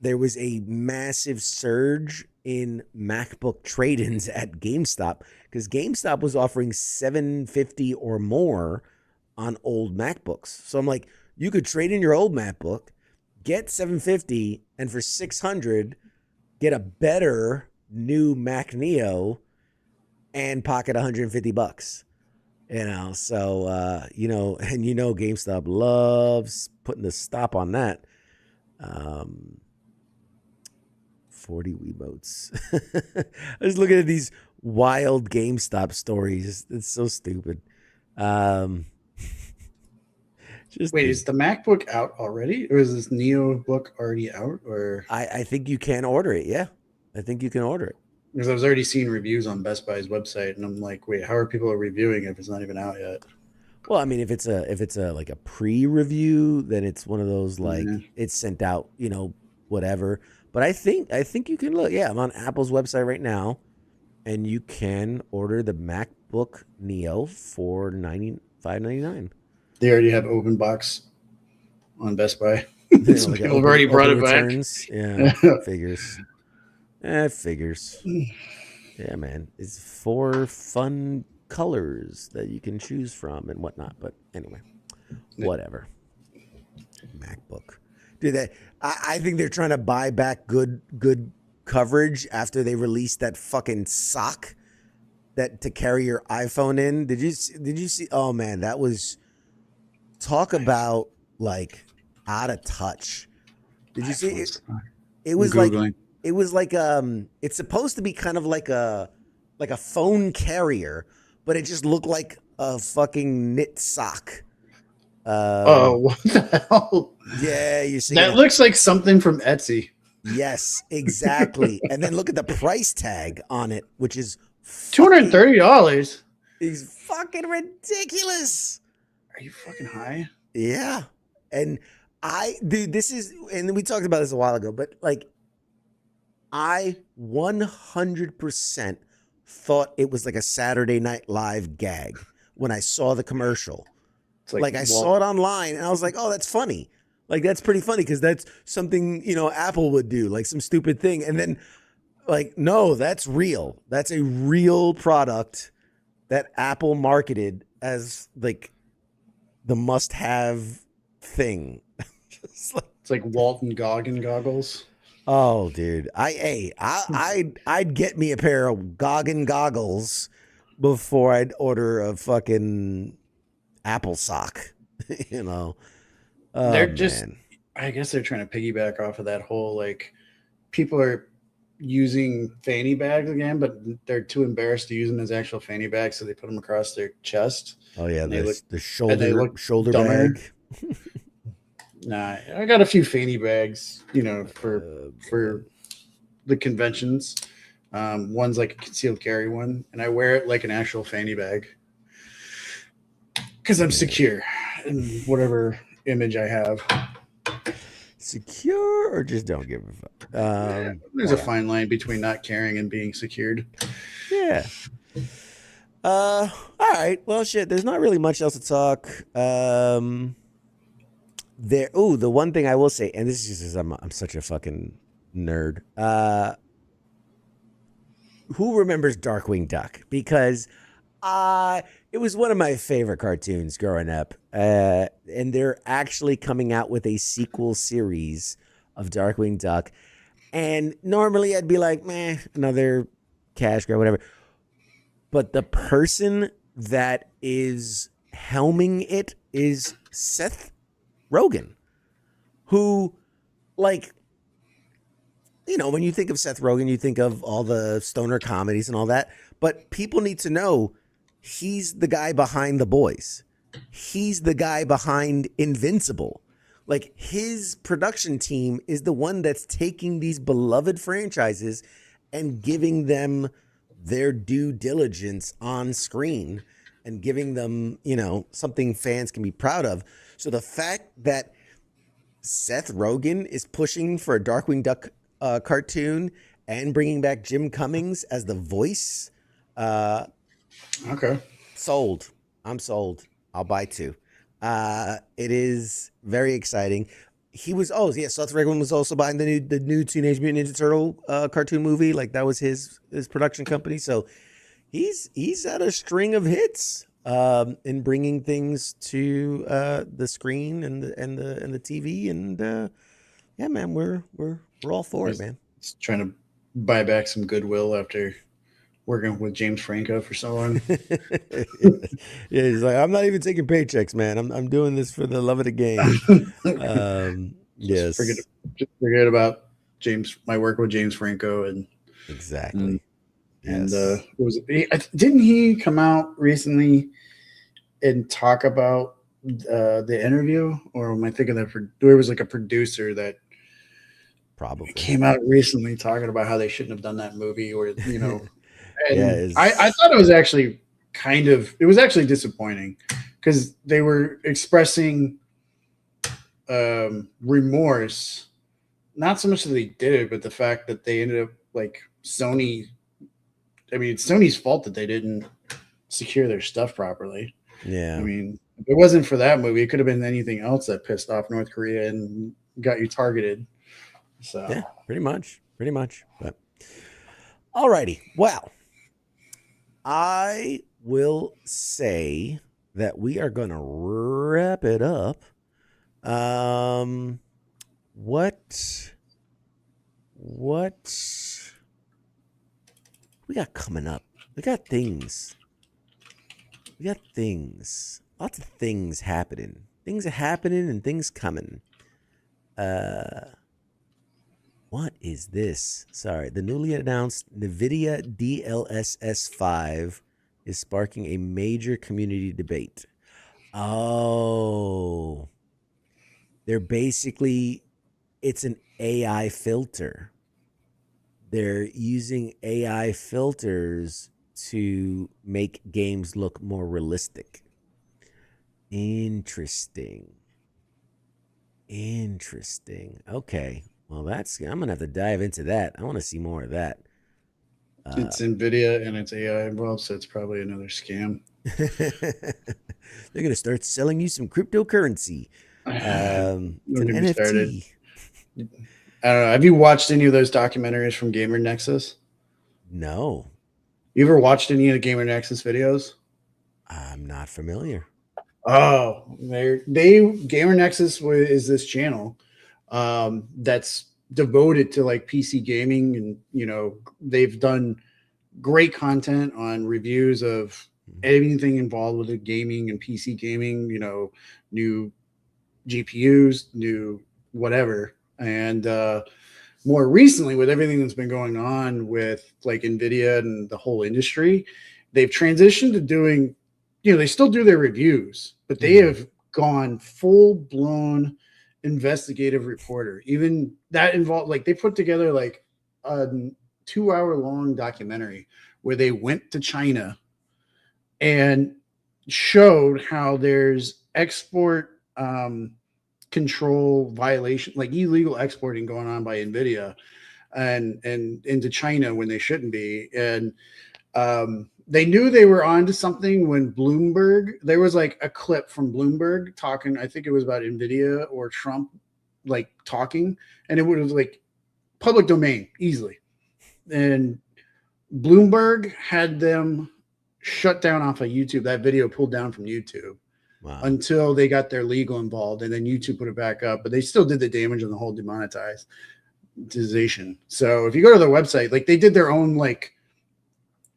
There was a massive surge in MacBook trade-ins at GameStop because GameStop was offering $750 or more on old MacBooks. So I'm like, you could trade in your old MacBook, get $750, and for $600, get a better new Mac Neo and pocket $150. So GameStop loves putting the stop on that. 40 Wiimotes. I was looking at these wild GameStop stories. It's so stupid. Wait, is the MacBook out already, or is this Neo book already out? Or I think you can order it. Yeah, I think you can order it. Because I was already seeing reviews on Best Buy's website, and I'm like, wait, how are people reviewing it if it's not even out yet? Well, I mean, if it's a like a pre-review, then it's one of those like it's sent out, whatever. But I think you can look. Yeah, I'm on Apple's website right now, and you can order the MacBook Neo for $599. They already have open box on Best Buy. Some Like people have already brought it returns. back. Yeah, figures. Figures. Yeah, man. It's 4 fun colors that you can choose from and whatnot. But anyway, whatever. MacBook. Dude, I think they're trying to buy back good coverage after they released that fucking sock that to carry your iPhone in. Did you see? Oh man, that was talk about like out of touch. Did you see it? It was Googling. like it's supposed to be kind of like a phone carrier, but it just looked like a fucking knit sock. What the hell? Yeah, you see that looks like something from Etsy. Yes, exactly. And then look at the price tag on it, which is $230. It's fucking ridiculous. Are you fucking high? Yeah. And this is, and we talked about this a while ago, but like, I 100% thought it was like a Saturday Night Live gag when I saw the commercial. Like I saw it online and I was like, oh, that's funny. Like, that's pretty funny because that's something, Apple would do, like some stupid thing. And then like, no, that's real. That's a real product that Apple marketed as like the must-have thing. Just like, It's like Walton Goggin goggles. Oh, dude. I'd get me a pair of Goggin goggles before I'd order a fucking Apple sock. You know. Oh They're just, man. I guess they're trying to piggyback off of that whole like people are using fanny bags again, but they're too embarrassed to use them as actual fanny bags, so they put them across their chest. Oh yeah, And they look the and they shoulder look shoulder dumber. bag. Nah, I got a few fanny bags, for the conventions. One's like a concealed carry one, and I wear it like an actual fanny bag because I'm secure in whatever image I have. Secure or just don't give a fuck. There's a fine line between not caring and being secured. Yeah. All right. Well, shit. There's not really much else to talk. The one thing I will say, and this is just I'm such a fucking nerd. Who remembers Darkwing Duck? Because it was one of my favorite cartoons growing up. And they're actually coming out with a sequel series of Darkwing Duck. And normally I'd be like, meh, another cash grab, whatever. But the person that is helming it is Seth Rogen, who, like, when you think of Seth Rogen, you think of all the stoner comedies and all that. But people need to know he's the guy behind The Boys. He's the guy behind Invincible. Like, his production team is the one that's taking these beloved franchises and giving them their due diligence on screen and giving them, something fans can be proud of. So the fact that Seth Rogen is pushing for a Darkwing Duck cartoon and bringing back Jim Cummings as the voice, Okay. sold. I'm sold. I'll buy 2. It is very exciting. He was Seth Rogen was also behind the new Teenage Mutant Ninja Turtle cartoon movie. Like, that was his production company. So he's had a string of hits in bringing things to the screen and the TV. And yeah, man, we're all for it, man. Just trying to buy back some goodwill after working with James Franco for so long. Yeah, he's like, I'm not even taking paychecks, man. I'm doing this for the love of the game. Yes. Just forget about my work with James Franco Exactly. and Yes. didn't he come out recently and talk about the interview, or am I thinking that there was like a producer that Probably came out recently talking about how they shouldn't have done that movie, or and Yeah, I thought it was actually it was actually disappointing because they were expressing remorse, not so much that they did it, but the fact that they ended up like Sony. I mean, it's Sony's fault that they didn't secure their stuff properly. Yeah. I mean, if it wasn't for that movie, it could have been anything else that pissed off North Korea and got you targeted. So Yeah, pretty much. But alrighty. Well, I will say that we are gonna wrap it up. What we got coming up? We got things. Lots of things happening. Things are happening and things coming. What is this? Sorry. The newly announced NVIDIA DLSS 5 is sparking a major community debate. Oh. It's an AI filter. They're using AI filters to make games look more realistic. Interesting. Okay. Well, I'm going to have to dive into that. I want to see more of that. It's NVIDIA and it's AI involved, so it's probably another scam. They're going to start selling you some cryptocurrency. It's an NFT. Started. I don't know. Have you watched any of those documentaries from Gamer Nexus? No. You ever watched any of the Gamer Nexus videos? I'm not familiar. Oh, Gamer Nexus is this channel that's devoted to like PC gaming, and they've done great content on reviews of anything involved with the gaming and PC gaming. New GPUs, new whatever, and more recently with everything that's been going on with like Nvidia and the whole industry, they've transitioned to doing, they still do their reviews, but they have gone full blown investigative reporter. Even that involved, like they put together like a 2 hour long documentary where they went to China and showed how there's export control violation, like illegal exporting going on by Nvidia and into China when they shouldn't be. And they knew they were onto something when Bloomberg, there was like a clip from Bloomberg talking, I think it was about Nvidia or Trump, like talking, and it was like public domain easily. And Bloomberg had them shut down off of YouTube, that video pulled down from YouTube. Wow. Until they got their legal involved, and then YouTube put it back up, but they still did the damage on the whole demonetization. So if you go to their website, like they did their own like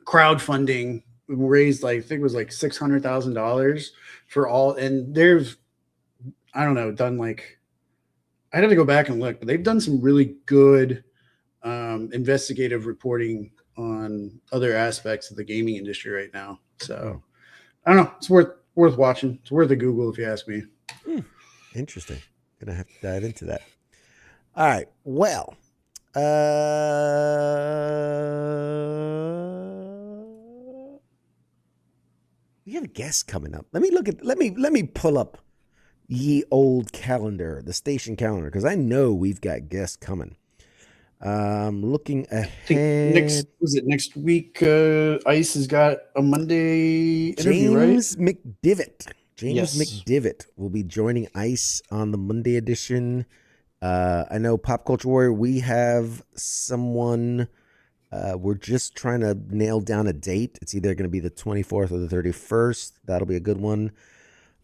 crowdfunding, raised like I think it was like $600,000 for all, and they've, I don't know, done like, I'd have to go back and look, but they've done some really good investigative reporting on other aspects of the gaming industry right now. So I don't know, it's worth watching. It's worth a Google if you ask me. Interesting. Gonna have to dive into that. All right. Well, we have a guest coming up. Let me pull up ye old calendar, the station calendar, because I know we've got guests coming. Looking ahead. Next week? Ice has got a Monday interview, James right? McDivitt. McDivitt will be joining Ice on the Monday edition. I know Pop Culture Warrior, we have someone. We're just trying to nail down a date. It's either going to be the 24th or the 31st. That'll be a good one.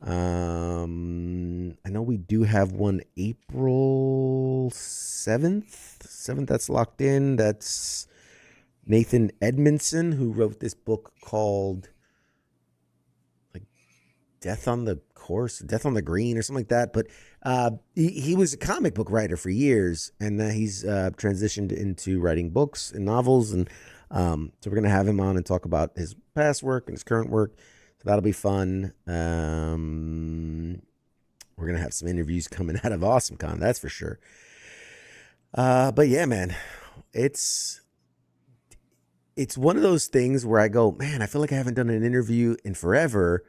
I know we do have one April 7th. That's locked in. That's Nathan Edmondson, who wrote this book called like Death on the Green or something like that. But he was a comic book writer for years, and he's transitioned into writing books and novels. And so we're going to have him on and talk about his past work and his current work. So that'll be fun. We're going to have some interviews coming out of AwesomeCon, that's for sure. But yeah, man, it's one of those things where I go, man, I feel like I haven't done an interview in forever.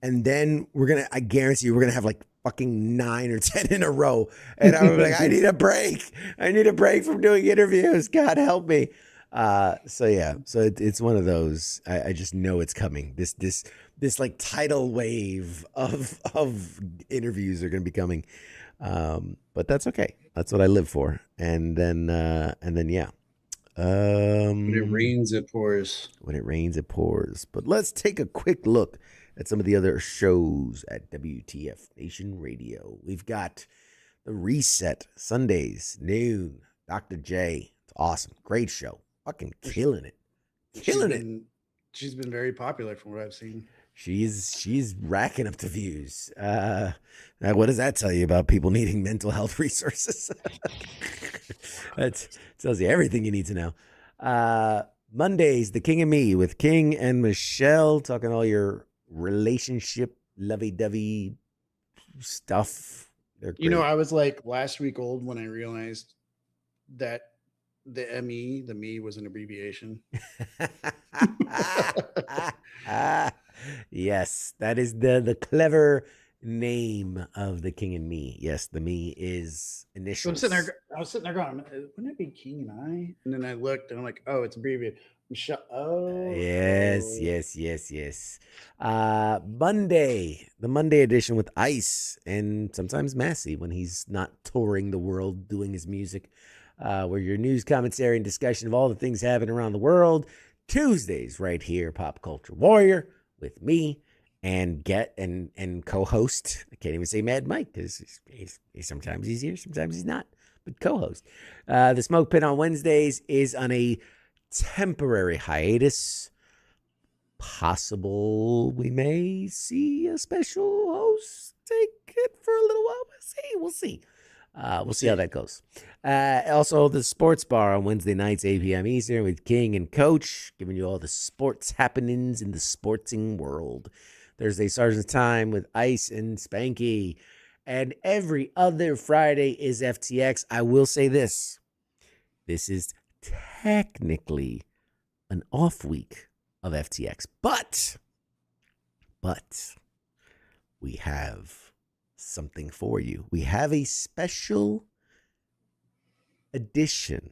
And then I guarantee you, we're going to have like fucking 9 or 10 in a row. And I'm like, I need a break. I need a break from doing interviews. God help me. So it's one of those, I just know it's coming. This like tidal wave of interviews are going to be coming. But that's okay. That's what I live for. And then yeah. When it rains, it pours. When it rains, it pours. But let's take a quick look at some of the other shows at WTF Nation Radio. We've got The Reset, Sundays, noon. Dr. J. It's awesome. Great show. Fucking killing it. She's been very popular from what I've seen. She's racking up the views. What does that tell you about people needing mental health resources? That tells you everything you need to know. Mondays, The King and Me with King and Michelle, talking all your relationship lovey-dovey stuff. I was like last week old when I realized that the me was an abbreviation. Yes, that is the clever name of The King and Me. Yes, the me is initials. So I was sitting there going, wouldn't it be King and I? And then I looked and I'm like, oh, it's abbreviated. Yes. Monday, the Monday edition with Ice and sometimes Massey when he's not touring the world doing his music. Where your news, commentary, and discussion of all the things happening around the world. Tuesdays, right here, Pop Culture Warrior, with me and get and co-host. I can't even say Mad Mike because he's sometimes he's here, sometimes he's not. But co-host. The Smoke Pit on Wednesdays is on a temporary hiatus. Possible we may see a special host take it for a little while. We'll see. We'll see how that goes. Also, the Sports Bar on Wednesday nights, 8 p.m. Eastern with King and Coach, giving you all the sports happenings in the sporting world. Thursday, Sergeant's Time with Ice and Spanky. And every other Friday is FTX. I will say this. This is technically an off week of FTX. But we have something for you. We have a special edition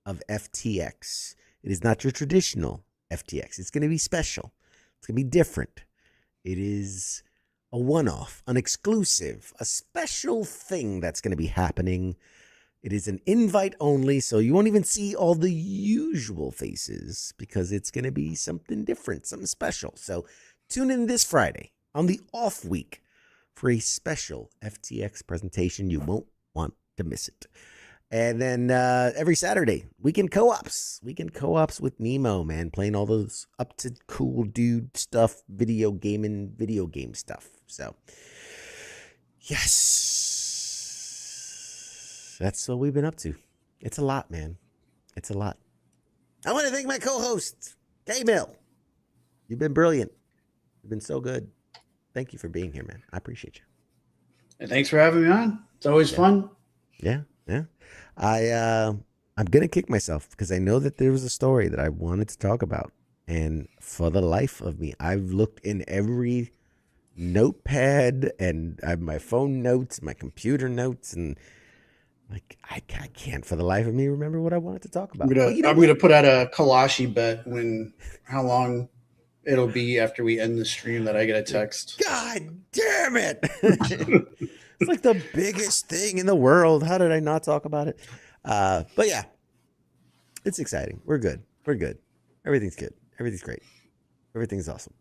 of FTX. It is not your traditional FTX. It's going to be special. It's going to be different. It is a one-off, an exclusive, a special thing that's going to be happening. It is an invite only, so you won't even see all the usual faces because it's going to be something different, something special. So tune in this Friday on the off week for a special FTX presentation. You won't want to miss it. And then every Saturday, weekend co-ops. Weekend co-ops with Nemo, man, playing all those up to cool dude stuff, video game stuff. So, yes, that's what we've been up to. It's a lot, man. It's a lot. I want to thank my co-host, K-Mill. You've been brilliant. You've been so good. Thank you for being here, man. I appreciate you. And thanks for having me on. It's always fun. Yeah. I'm gonna kick myself because I know that there was a story that I wanted to talk about, and for the life of me, I've looked in every notepad and I have my phone notes, my computer notes, and like I can't for the life of me remember what I wanted to talk about. I'm gonna put out a Kalashi bet how long it'll be after we end the stream that I get a text. God damn it! It's like the biggest thing in the world. How did I not talk about it? But yeah, it's exciting. We're good. Everything's good. Everything's great. Everything's awesome.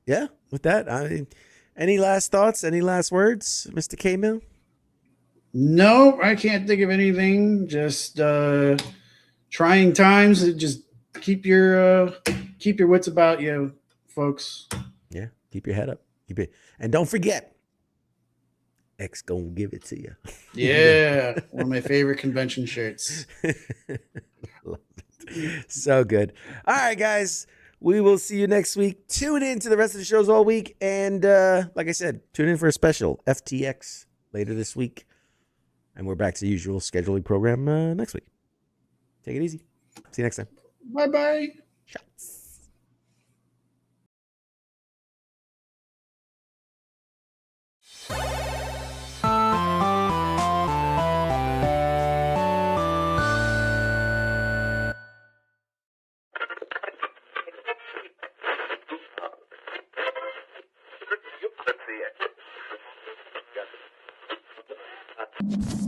Yeah, with that, any last thoughts? Any last words, Mr. K-Mill? No, I can't think of anything. Just trying times. Just keep your wits about you, folks. Yeah, keep your head up. And don't forget, X gonna give it to you. Yeah, one of my favorite convention shirts. Love it. So good. All right, guys. We will see you next week. Tune in to the rest of the shows all week. And like I said, tune in for a special FTX later this week. And we're back to the usual scheduling program next week. Take it easy. See you next time. Bye-bye. Shots. Let's see it.